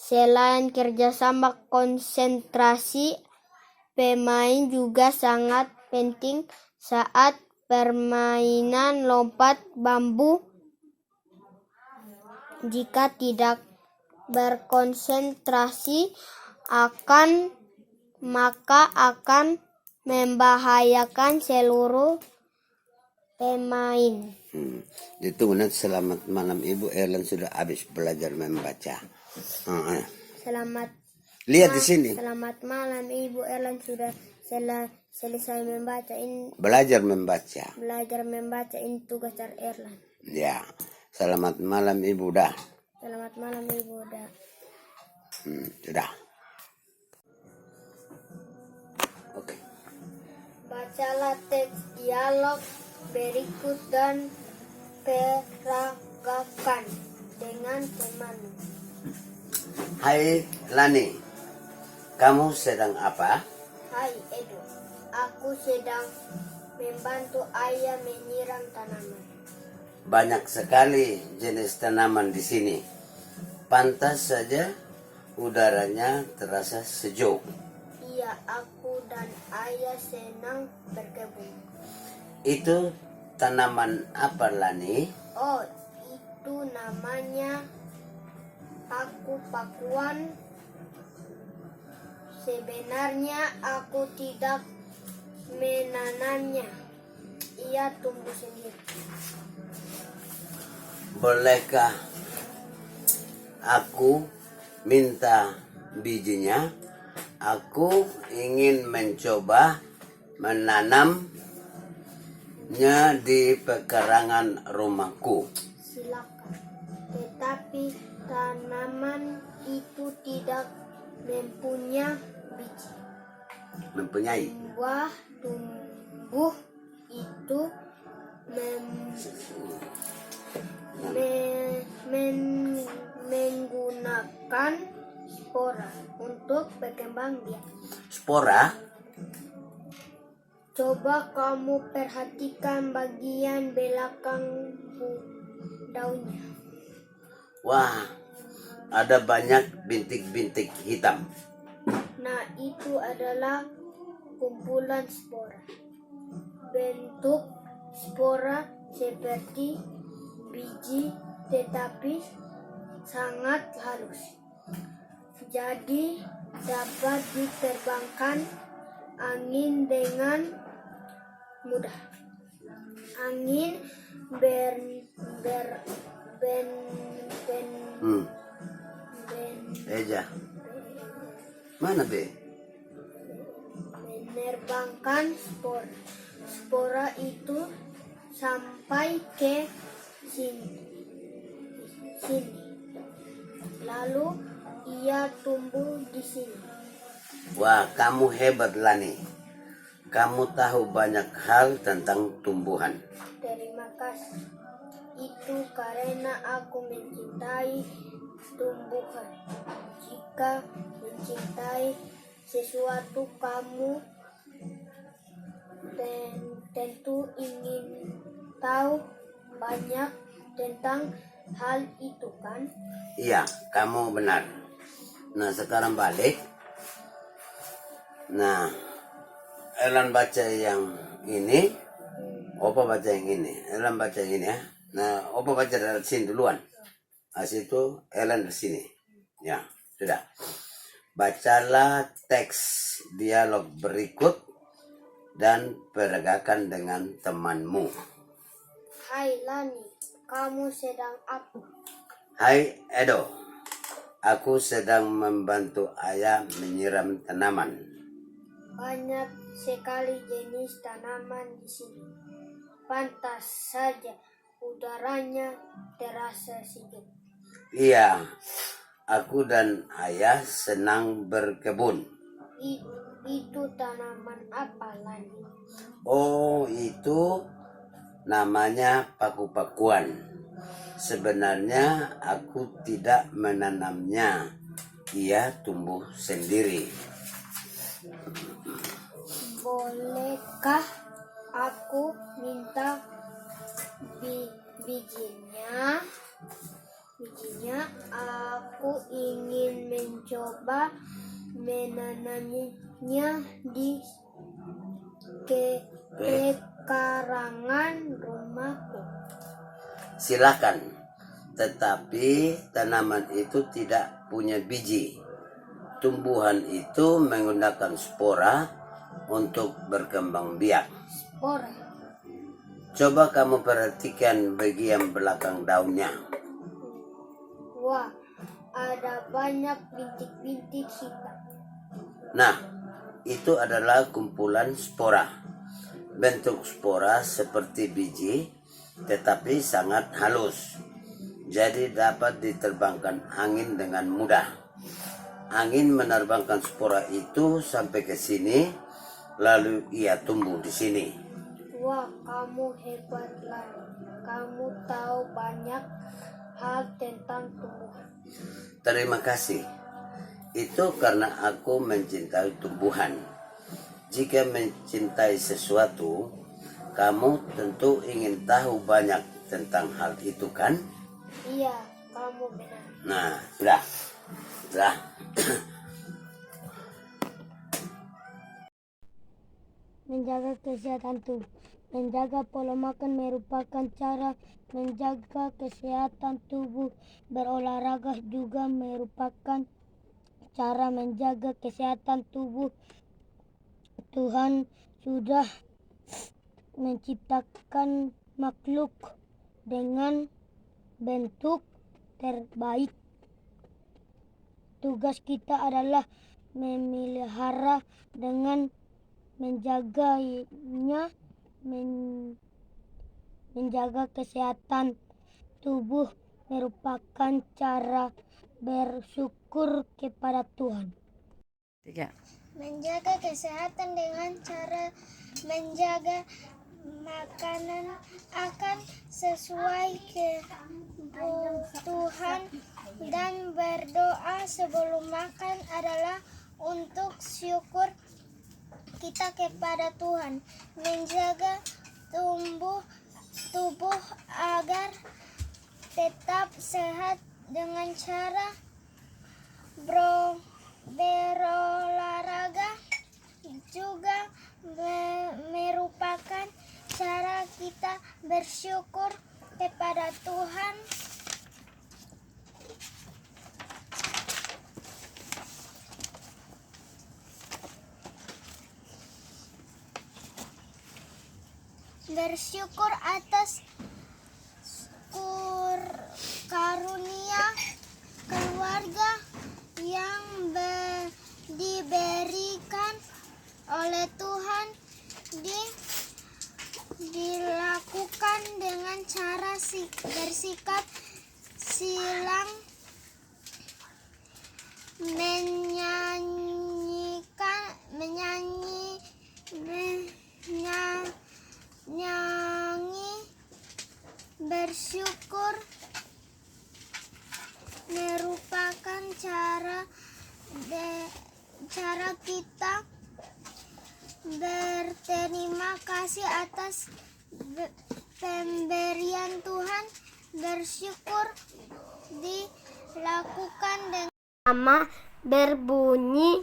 Selain kerjasama, konsentrasi pemain juga sangat penting saat permainan lompat bambu. Jika tidak berkonsentrasi, maka akan membahayakan seluruh pemain. Itu nanti selamat malam Ibu Erlan sudah habis belajar membaca. Selamat Lihat di sini. Selamat malam Ibu Erlan sudah selesai membaca. Belajar membaca. Ini tugas Erlan. Ya. Selamat malam Ibu dah. Selamat malam Ibu dah. Sudah. Oke. Bacalah teks dialog berikut dan peragakan dengan temanmu. Hai Lani, kamu sedang apa? Hai Edo, aku sedang membantu ayah menyiram tanaman. Banyak sekali jenis tanaman di sini. Pantas saja udaranya terasa sejuk. Iya, aku dan ayah senang berkebun. Itu tanaman apa Lani? Oh, itu namanya paku-pakuan. Sebenarnya aku tidak menanamnya. Ia tumbuh sendiri. Bolehkah aku minta bijinya? Aku ingin mencoba menanamnya di pekarangan rumahku. Silakan. Tetapi tanaman itu tidak mempunyai biji. Mempunyai. Buah tumbuh itu mem- menggunakan spora untuk berkembang biak. Spora? Coba kamu perhatikan bagian belakang daunnya. Wah, ada banyak bintik-bintik hitam. Nah, itu adalah kumpulan spora. Bentuk spora seperti biji tetapi sangat halus. Jadi dapat diterbangkan angin dengan mudah. Angin Eja. Mana be? menerbangkan spora. Spora itu sampai ke sini. Lalu ia tumbuh di sini. Wah, kamu hebat Lani. Kamu tahu banyak hal tentang tumbuhan. Terima kasih. Itu karena aku mencintai tumbuhan. Jika mencintai sesuatu, kamu tentu ingin tahu banyak tentang hal itu, kan? Iya, kamu benar. Nah, sekarang balik. Nah, Elan baca yang ini. Opa baca yang ini. Elan baca yang ini ya. Nah, Opa baca dari sini duluan. Nah, situ Elan di sini. Ya, sudah. Bacalah teks dialog berikut dan peragakan dengan temanmu. Hai Lani, kamu sedang apa? Hai Edo, aku sedang membantu ayah menyiram tanaman. Banyak sekali jenis tanaman di sini. Pantas saja udaranya terasa sejuk. Iya, aku dan ayah senang berkebun. Itu tanaman apa Lani? Oh, itu namanya paku-pakuan. Sebenarnya aku tidak menanamnya. Ia tumbuh sendiri. Bolehkah aku minta bijinya? Aku ingin mencoba menanamnya di pekarangan rumahku. Silakan, tetapi tanaman itu tidak punya biji. Tumbuhan itu menggunakan spora untuk berkembang biak. Spora? Coba kamu perhatikan bagian belakang daunnya. Wah, ada banyak bintik-bintik hitam. Nah, itu adalah kumpulan spora. Bentuk spora seperti biji, tetapi sangat halus. Jadi dapat diterbangkan angin dengan mudah. Angin menerbangkan spora itu sampai ke sini, lalu ia tumbuh di sini. Wah, kamu hebat Lani. Kamu tahu banyak hal tentang tumbuhan. Terima kasih. Itu karena aku mencintai tumbuhan. Jika mencintai sesuatu, kamu tentu ingin tahu banyak tentang hal itu, kan? Iya, kamu benar. Nah, sudah. Menjaga kesehatan tubuh. Menjaga pola makan merupakan cara menjaga kesehatan tubuh. Berolahraga juga merupakan cara menjaga kesehatan tubuh. Tuhan sudah menciptakan makhluk dengan bentuk terbaik. Tugas kita adalah memelihara dengan menjaganya, menjaga kesehatan tubuh merupakan cara bersyukur kepada Tuhan. Tiga. Menjaga kesehatan dengan cara menjaga makanan akan sesuai kebutuhan, dan berdoa sebelum makan adalah untuk syukur kita kepada Tuhan, menjaga tubuh agar tetap sehat dengan cara berolahraga juga merupakan cara kita bersyukur kepada Tuhan. Bersyukur atas karunia keluarga yang diberikan oleh Tuhan, dilakukan dengan cara bersikap silang, menyanyi, bersyukur merupakan cara kita berterima kasih atas pemberian Tuhan. Bersyukur dilakukan dengan nama berbunyi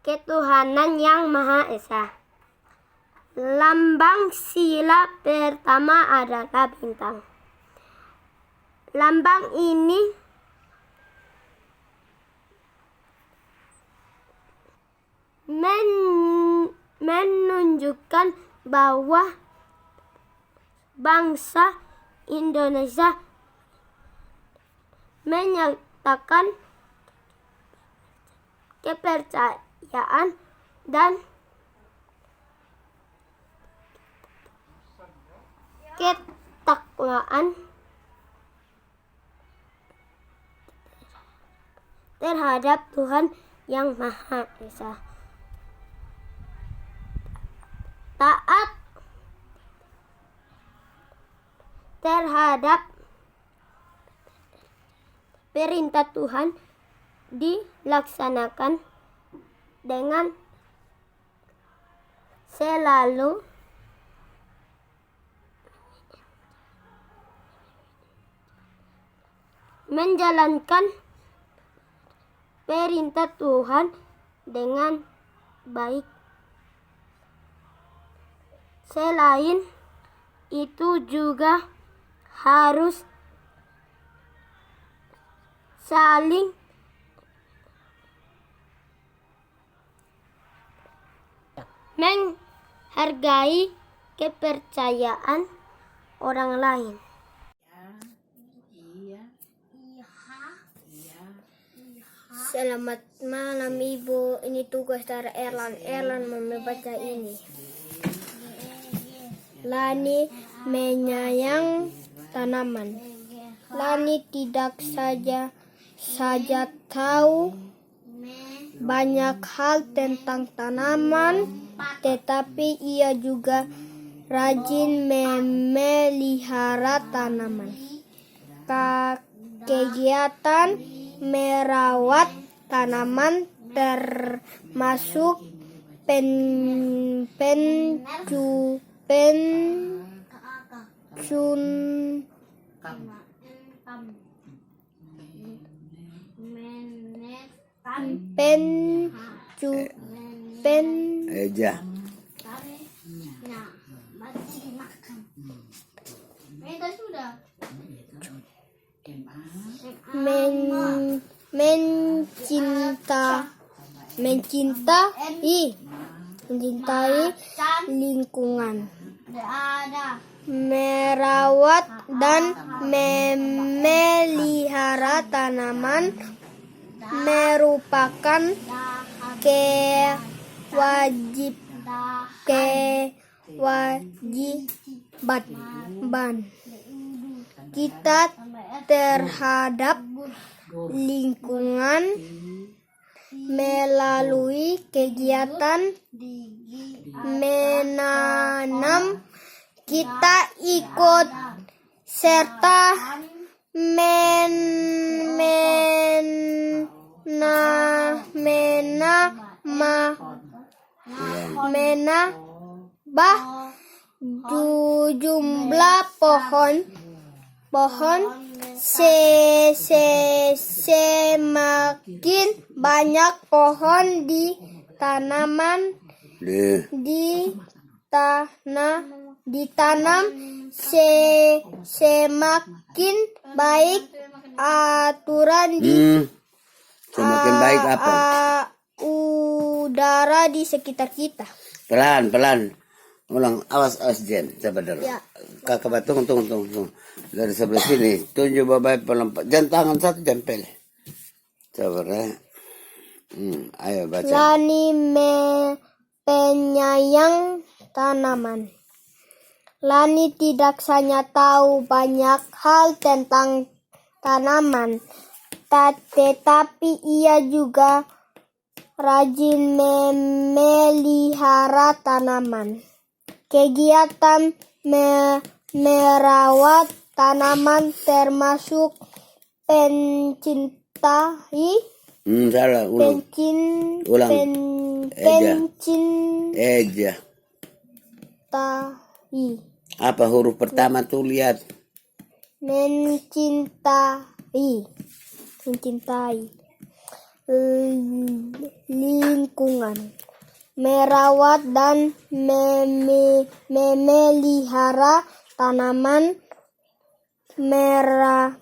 ketuhanan yang Maha Esa. Lambang sila pertama adalah bintang. Lambang ini menunjukkan bahwa bangsa Indonesia menyatakan kepercayaan dan ketakwaan terhadap Tuhan yang Maha Esa. Taat terhadap perintah Tuhan dilaksanakan dengan selalu menjalankan perintah Tuhan dengan baik. Selain itu juga harus saling menghargai kepercayaan orang lain. Selamat malam Ibu, ini tugas dari Erlan. Erlan membaca ini. Lani menyayang tanaman. Lani tidak saja tahu banyak hal tentang tanaman, tetapi ia juga rajin memelihara tanaman. Kegiatan merawat tanaman termasuk mencintai lingkungan, merawat dan memelihara tanaman merupakan kewajiban kita terhadap lingkungan melalui kegiatan menanam, kita ikut serta menambah jumlah pohon semakin banyak pohon ditanam semakin baik aturan Semakin baik apa? Udara di sekitar kita. Pelan. Ulang, awas Jen, sabar. Ya. Kakak tunggu. Dari sebelah sini, tunjuk babai pelan. Jangan tangan satu jempel. Sabar ya. Ayo baca. Lani penyayang tanaman. Lani tidak hanya tahu banyak hal tentang tanaman, tetapi ia juga rajin memelihara tanaman. Kegiatan merawat tanaman termasuk pencintai Salah, ulang. Eja. Apa huruf pertama tuh lihat? Mencintai lingkungan, merawat dan memelihara tanaman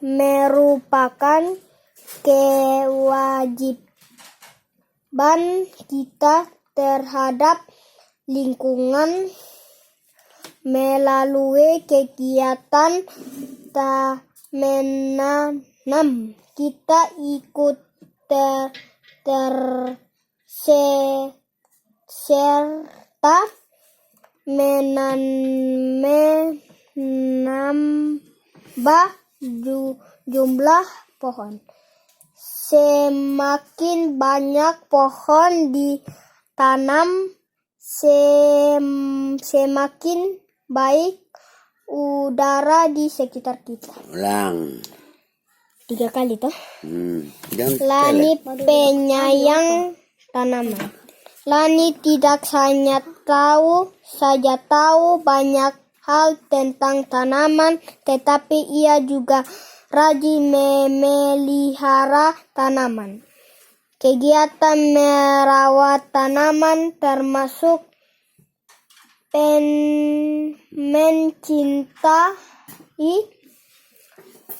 merupakan kewajiban kita terhadap lingkungan. Melalui kegiatan menanam, kita ikut serta menambah jumlah pohon. Semakin banyak pohon ditanam, semakin baik udara di sekitar kita. Ulang. 3 kali toh. Lani penyayang tanaman. Lani tidak hanya tahu banyak hal tentang tanaman, tetapi ia juga rajin memelihara tanaman. Kegiatan merawat tanaman termasuk mencintai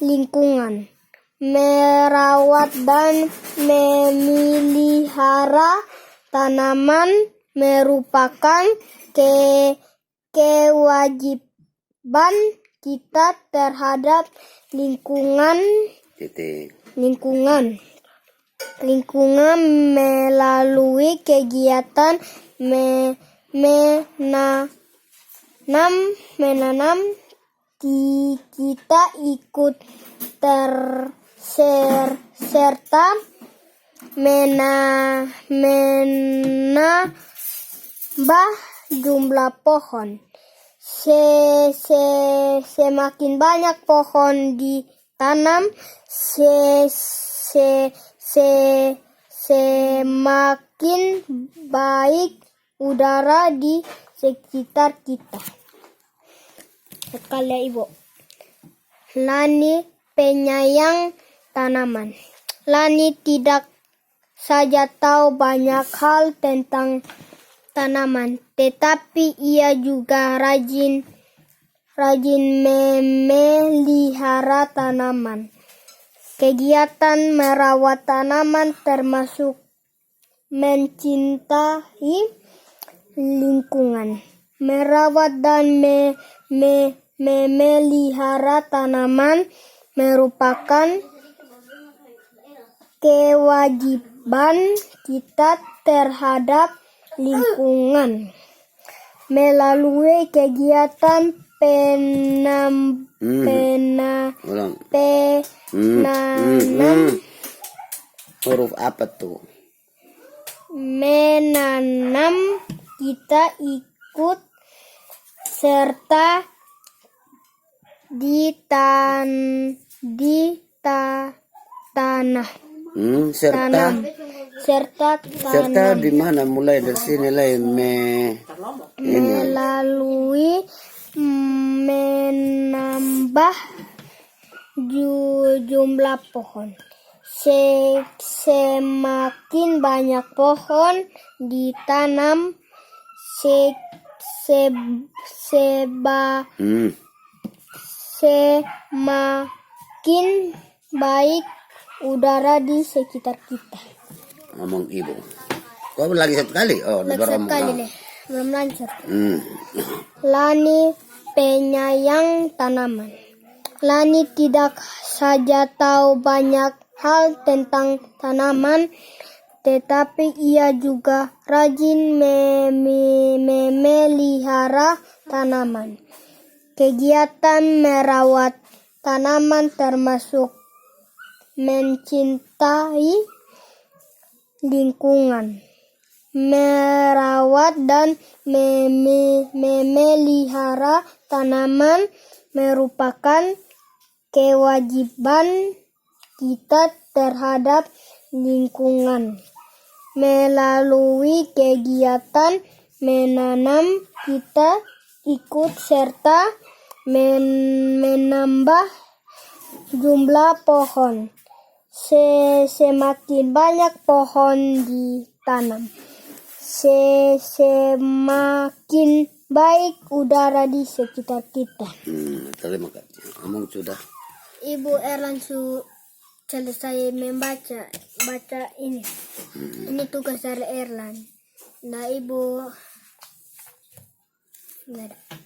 lingkungan, merawat dan memelihara tanaman merupakan kewajiban kita terhadap lingkungan. Melalui kegiatan menanam, kita ikut serta menambah jumlah pohon. Semakin banyak pohon ditanam, semakin baik udara di sekitar kita. Sekali Ibu. Lani penyayang tanaman. Lani tidak saja tahu banyak hal tentang tanaman, tetapi ia juga rajin memelihara tanaman. Kegiatan merawat tanaman termasuk mencintai lingkungan, merawat dan memelihara tanaman merupakan kewajiban kita terhadap lingkungan. Melalui kegiatan penanam, huruf apa tuh? menanam, kita ikut serta di tanah Serta tanam di mana? Mulai dari sini lah melalui menambah jumlah pohon. Semakin banyak pohon ditanam, semakin baik udara di sekitar kita. Ngomong ibu. Kau lagi satu kali? Oh, Lagi baru satu ngomong. kali deh, belum lanjut. Hmm. Lani penyayang tanaman. Lani tidak saja tahu banyak hal tentang tanaman, tetapi ia juga rajin memelihara tanaman. Kegiatan merawat tanaman termasuk mencintai lingkungan. Merawat dan memelihara tanaman merupakan kewajiban kita terhadap lingkungan. Melalui kegiatan menanam, kita ikut serta menambah jumlah pohon. Semakin banyak pohon ditanam, semakin baik udara di sekitar kita. Terima kasih. Ngomong sudah. Ibu Erlan selesai baca ini. Ini tugas dari Erlan. Nah, Ibu nggak ada.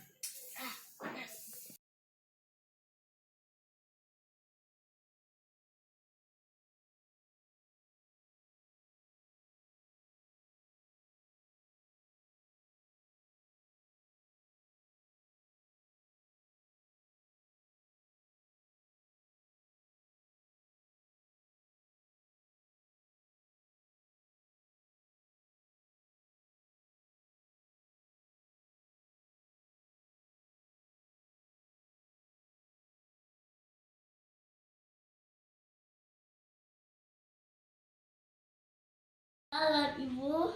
Halo Ibu,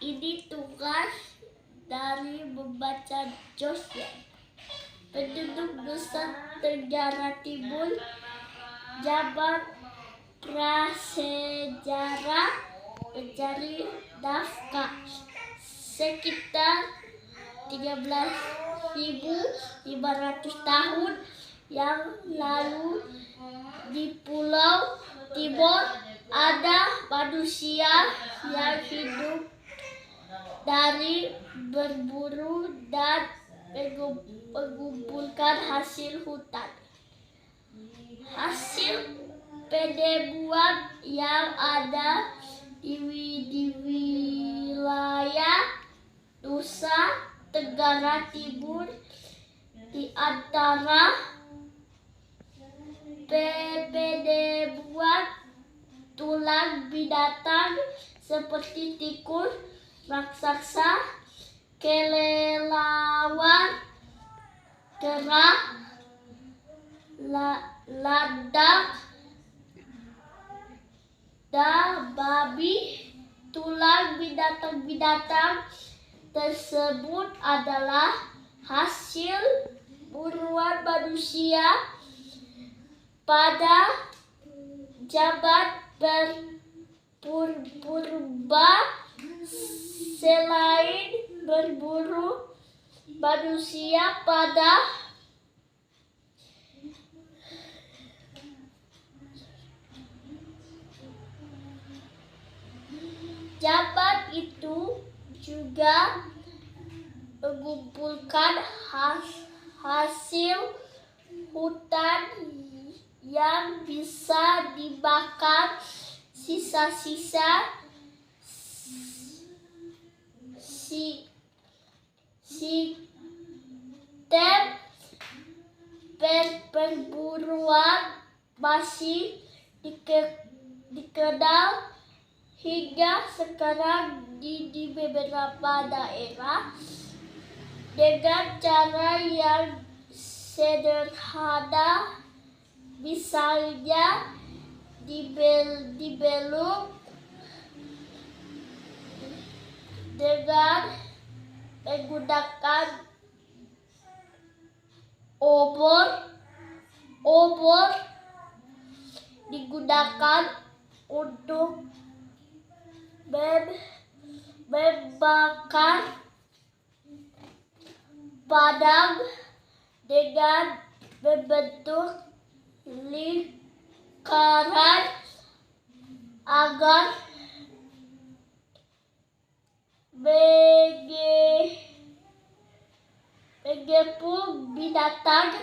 ini tugas dari membaca Josya. Penduduk Nusa Tenggara Timur, zaman prasejarah mencari nafkah sekitar 13.500 tahun yang lalu di Pulau Timor ada manusia yang hidup dari berburu dan mengumpulkan hasil hutan. Hasil penemuan yang ada di wilayah Nusa Tenggara Timur di antara penemuan tulang binatang seperti tikus, raksasa, kelelawar, kera, landak, dan babi. Tulang binatang-binatang tersebut adalah hasil buruan manusia pada zaman berpurba. Selain berburu, manusia pada zaman itu juga mengumpulkan hasil hutan yang bisa dimakan. Sisa-sisa sistem perburuan masih dikenal hingga sekarang di beberapa daerah. dengan cara yang sederhana, misalnya dibeluk dengan menggunakan obor digunakan untuk membakar padang dengan membentuk lingkaran agar mengepung binatang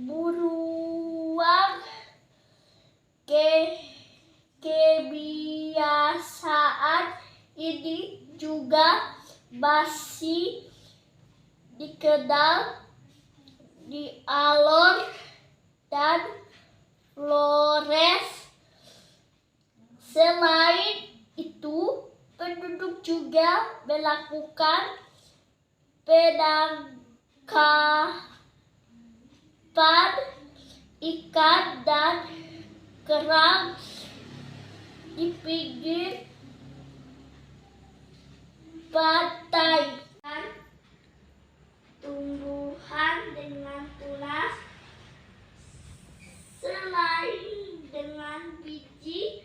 buruan. Kebiasaan ini juga masih dikenal di Alor dan Flores. Selain itu, penduduk juga melakukan penangkapan ikan dan kerang di pinggir pantai. Tumbuhan dengan tunas selain dengan biji,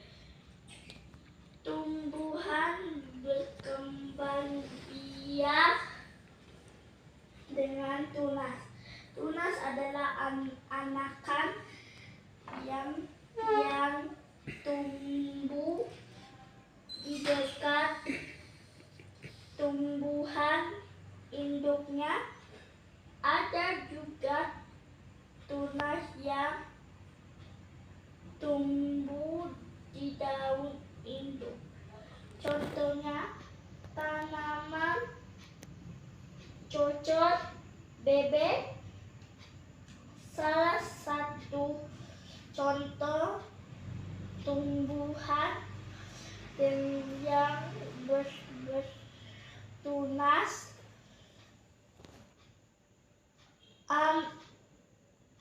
tumbuhan berkembang biak dengan tunas. Tunas adalah anakan yang tumbuh di dekat tumbuhan induknya. Ada juga tunas yang tumbuh di daun induk. Contohnya tanaman cocor bebek. Salah satu contoh tumbuhan yang bertunas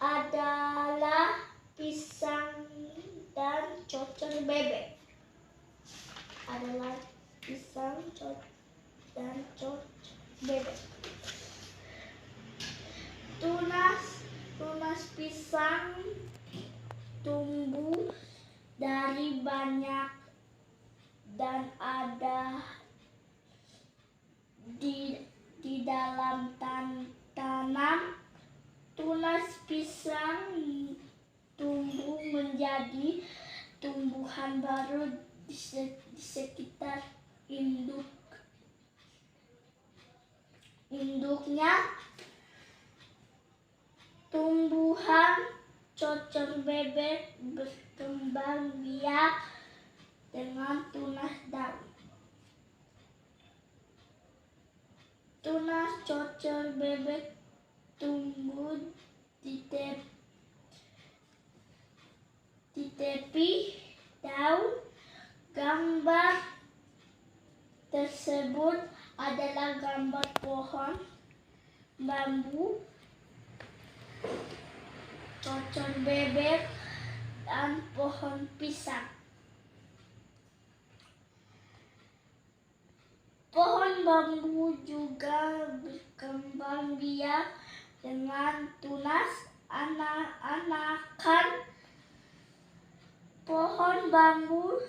adalah pisang dan cocor bebek. Tunas pisang tumbuh dari banyak dan ada di dalam tanam. Tunas pisang tumbuh menjadi tumbuhan baru di sekitar induknya. Tumbuhan cocor bebek berkembang biak dengan tunas daun. Tunas cocor bebek tumbuh di tepi daun. Gambar tersebut adalah gambar pohon bambu, cocor bebek, dan pohon pisang. Pohon bambu juga berkembang biak dengan tunas. Anakan pohon bambu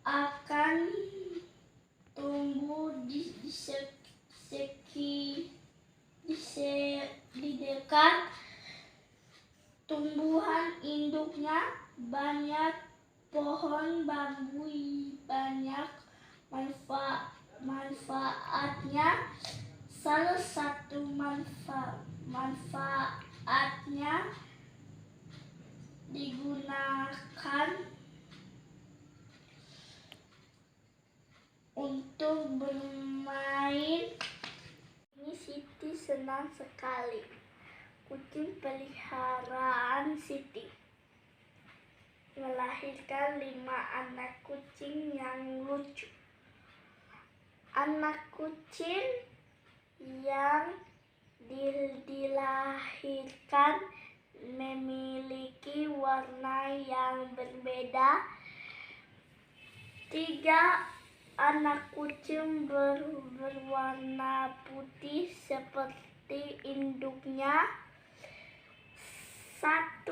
akan tumbuh di dekat tumbuhan induknya. Banyak pohon bambu banyak manfaatnya. Salah satu manfaatnya digunakan untuk bermain. Ini Siti senang sekali. Kucing peliharaan Siti melahirkan 5 anak kucing yang lucu. Anak kucing yang dilahirkan memiliki warna yang berbeda. 3 anak kucing berwarna putih seperti induknya. 1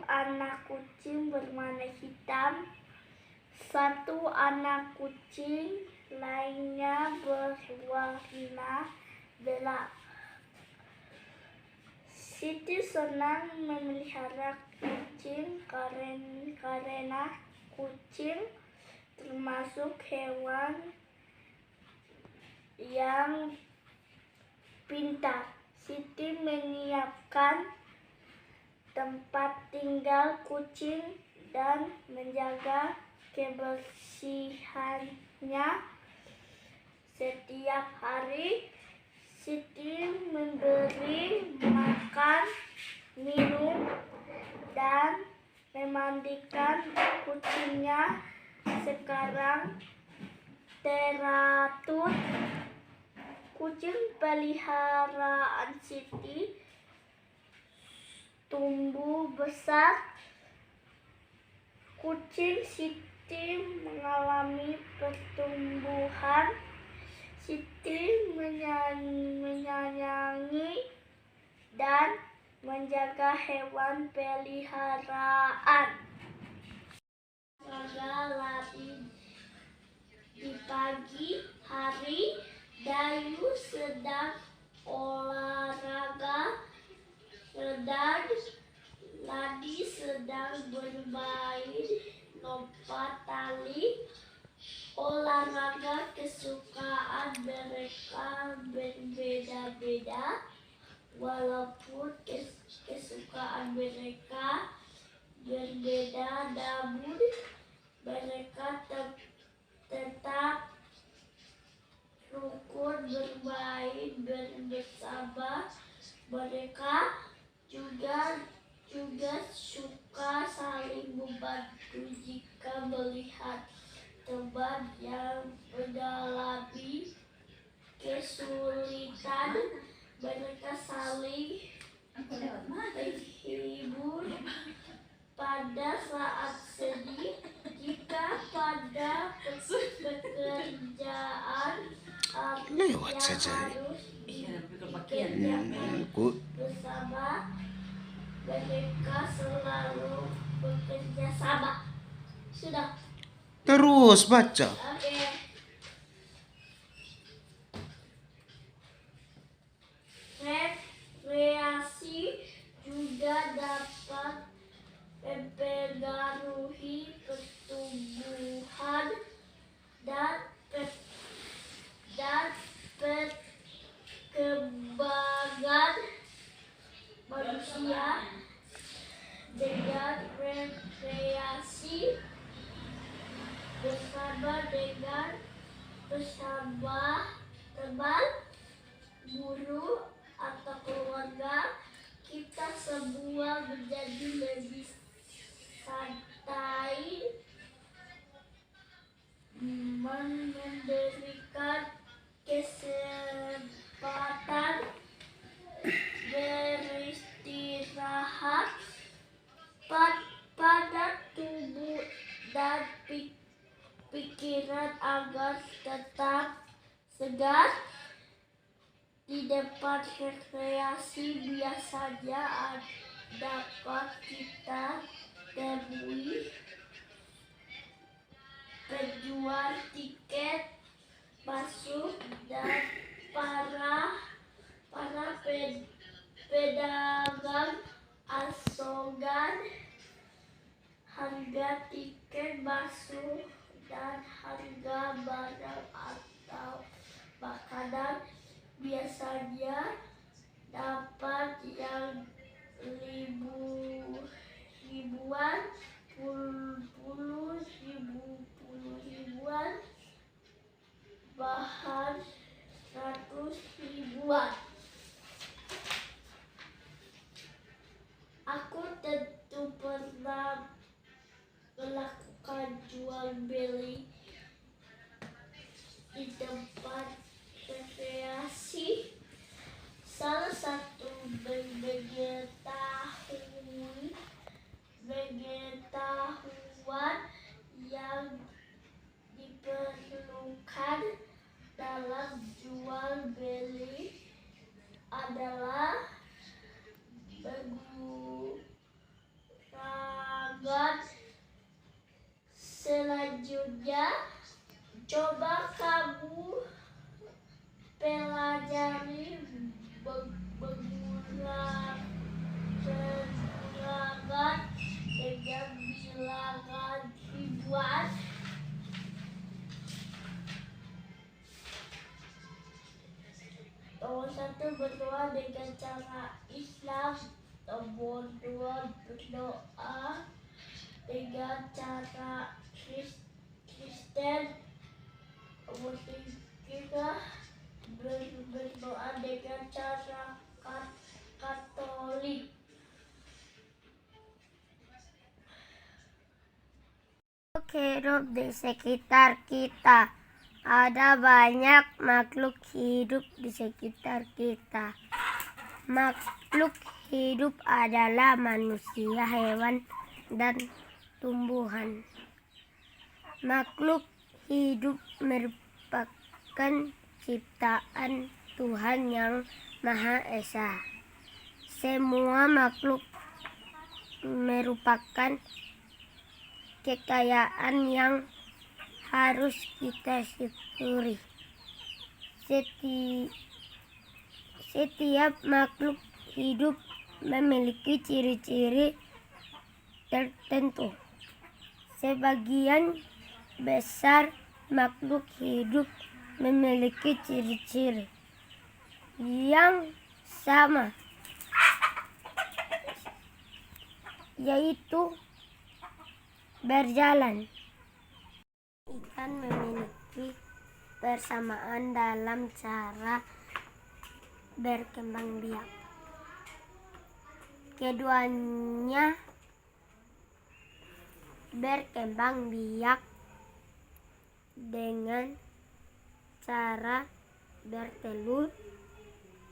anak kucing berwarna hitam. 1 anak kucing lainnya berwarna gelap. Siti senang memelihara kucing karena kucing termasuk hewan yang pintar. Siti menyiapkan tempat tinggal kucing dan menjaga kebersihannya setiap hari. Siti memberi makan, minum, dan memandikan kucingnya. Sekarang teratur. Kucing peliharaan Siti tumbuh besar. Kucing Siti mengalami pertumbuhan. Siti menyayangi dan menjaga hewan peliharaan. Lari di pagi hari, Dayu sedang olahraga, dan Ladi sedang bermain lompat tali. Olahraga kesukaan mereka berbeda-beda. Walaupun kesukaan mereka berbeda, namun mereka tetap rukun bermain bersama. Mereka juga suka saling membantu jika melihat teman yang mengalami kesulitan. Mereka saling menghibur pada saat sedih. Jika pada pekerjaan Lewat yang saja. harus dikerjakan bersama, mereka selalu bekerja sama. Sudah. Terus baca. Oke. Rekreasi juga dapat mempengaruhi pertumbuhan dan perkembangan manusia. Dengan rekreasi bersama dengan teman, guru, atau keluarga, kita semua menjadi lebih santai, memberikan kesempatan beristirahat pada tubuh dan pikiran agar tetap segar. Di depan rekreasi biasanya dapat kita temui penjual tiket masuk dan para pedagang asongan. Harga tiket masuk dan harga barang atau makanan biasanya dapat yang ribuan, puluh ribuan, bahkan 100 ribuan. Aku tentu pernah melakukan jual beli di tempat rekreasi adalah berguragan. Selanjutnya, coba kamu pelajari berguragan dengan bilangan ribuan. Nomor 1, berdoa dengan cara Islam. Nomor 2, berdoa dengan cara Kristen. Nomor 3, berdoa dengan cara Katolik. Hidup di sekitar kita. Ada banyak makhluk hidup di sekitar kita. Makhluk hidup adalah manusia, hewan, dan tumbuhan. Makhluk hidup merupakan ciptaan Tuhan yang Maha Esa. Semua makhluk merupakan kekayaan yang harus kita syukuri. Setiap makhluk hidup memiliki ciri-ciri tertentu. Sebagian besar makhluk hidup memiliki ciri-ciri yang sama, yaitu berjalan. Ikan memiliki persamaan dalam cara berkembang biak. Keduanya berkembang biak dengan cara bertelur.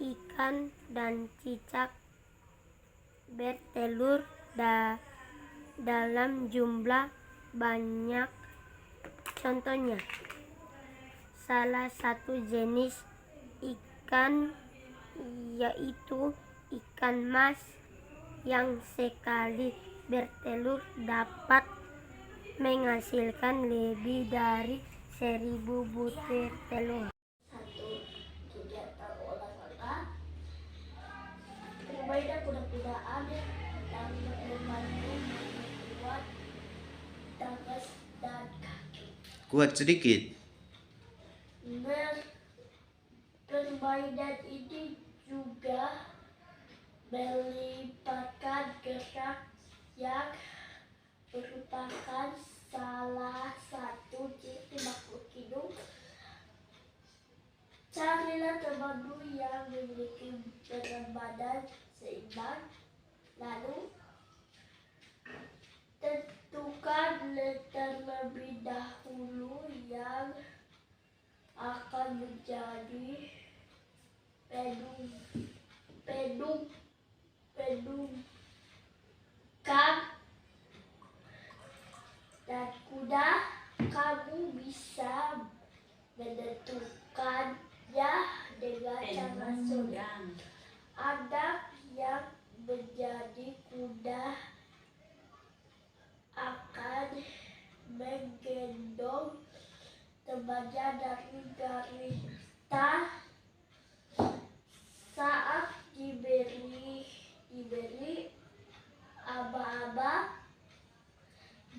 Ikan dan cicak bertelur dalam jumlah banyak. Contohnya, salah satu jenis ikan yaitu ikan mas yang sekali bertelur dapat menghasilkan lebih dari 1000 butir telur. 1. Kegiatan olahraga. Permainan kuda-kudaan yang membantu membuat tangan dan kaki. Kuat sedikit. Permainan ini juga melibatkan gerak yang merupakan salah satu ciri makhluk hidup. Carilah temanmu yang memiliki berat badan seimbang. Lalu, tentukan terlebih dahulu yang akan menjadi pedungkam dan kuda. Kamu bisa menentukannya dengan cara sulit. Anak yang menjadi kuda akan menggendong temannya dari garis start. Saat diberi aba-aba,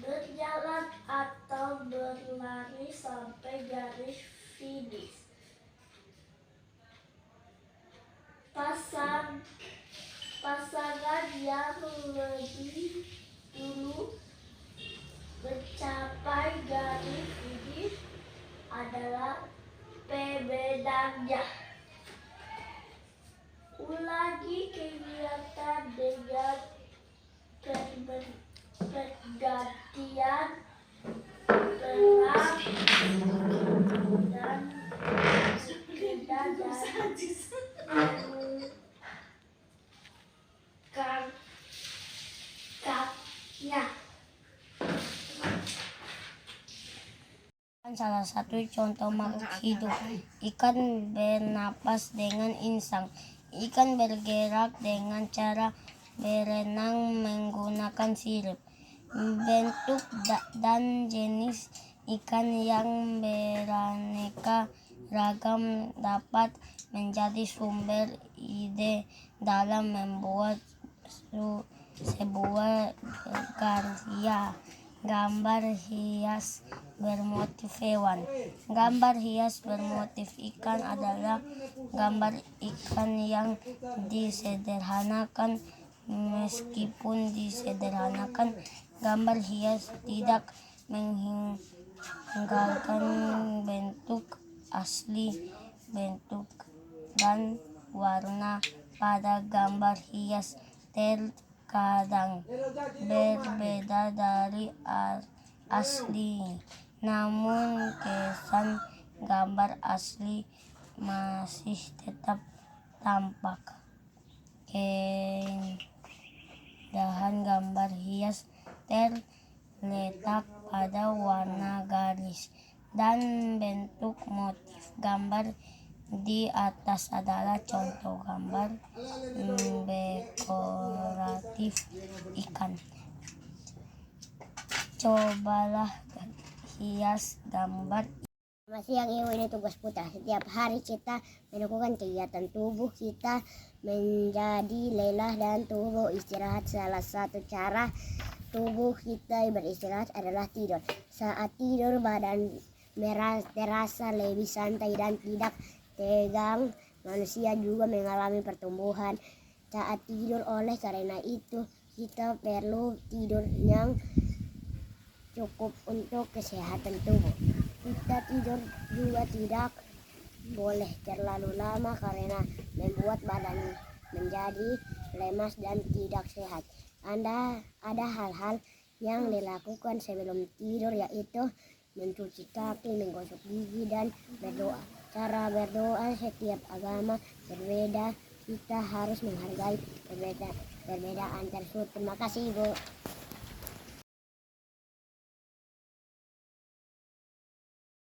berjalan atau berlari sampai garis finish. Pasangan yang lebih dulu mencapai garis finish adalah pemenangnya. Ulangi kegiatan dengan pergantian perang dan kuda dan kakaknya. Salah satu contoh makhluk hidup. Ikan bernapas dengan insang. Ikan bergerak dengan cara berenang menggunakan sirip. Bentuk dan jenis ikan yang beraneka ragam dapat menjadi sumber ide dalam membuat sebuah karya gambar hias bermotif hewan. Gambar hias bermotif ikan adalah gambar ikan yang disederhanakan. Meskipun disederhanakan, gambar hias tidak meninggalkan bentuk asli. Bentuk dan warna pada gambar hias terkadang berbeda dari asli, namun kesan gambar asli masih tetap tampak. Keindahan gambar hias terletak pada warna garis dan bentuk motif gambar di atas adalah contoh gambar dekoratif ikan. Cobalah hias gambar. Selamat siang, Ibu. Ini tugas Putra. Setiap hari kita melakukan kegiatan tubuh kita menjadi lelah dan tubuh istirahat. Salah satu cara tubuh kita beristirahat adalah tidur. Saat tidur badan terasa lebih santai dan tidak tegang. Manusia juga mengalami pertumbuhan saat tidur. Oleh karena itu kita perlu tidur yang cukup untuk kesehatan tubuh. Kita tidur juga tidak boleh terlalu lama karena membuat badan menjadi lemas dan tidak sehat. Ada hal-hal yang dilakukan sebelum tidur, yaitu mencuci kaki, menggosok gigi, dan berdoa. Cara berdoa setiap agama berbeda. Kita harus menghargai perbedaan tersebut. Terima kasih, Ibu.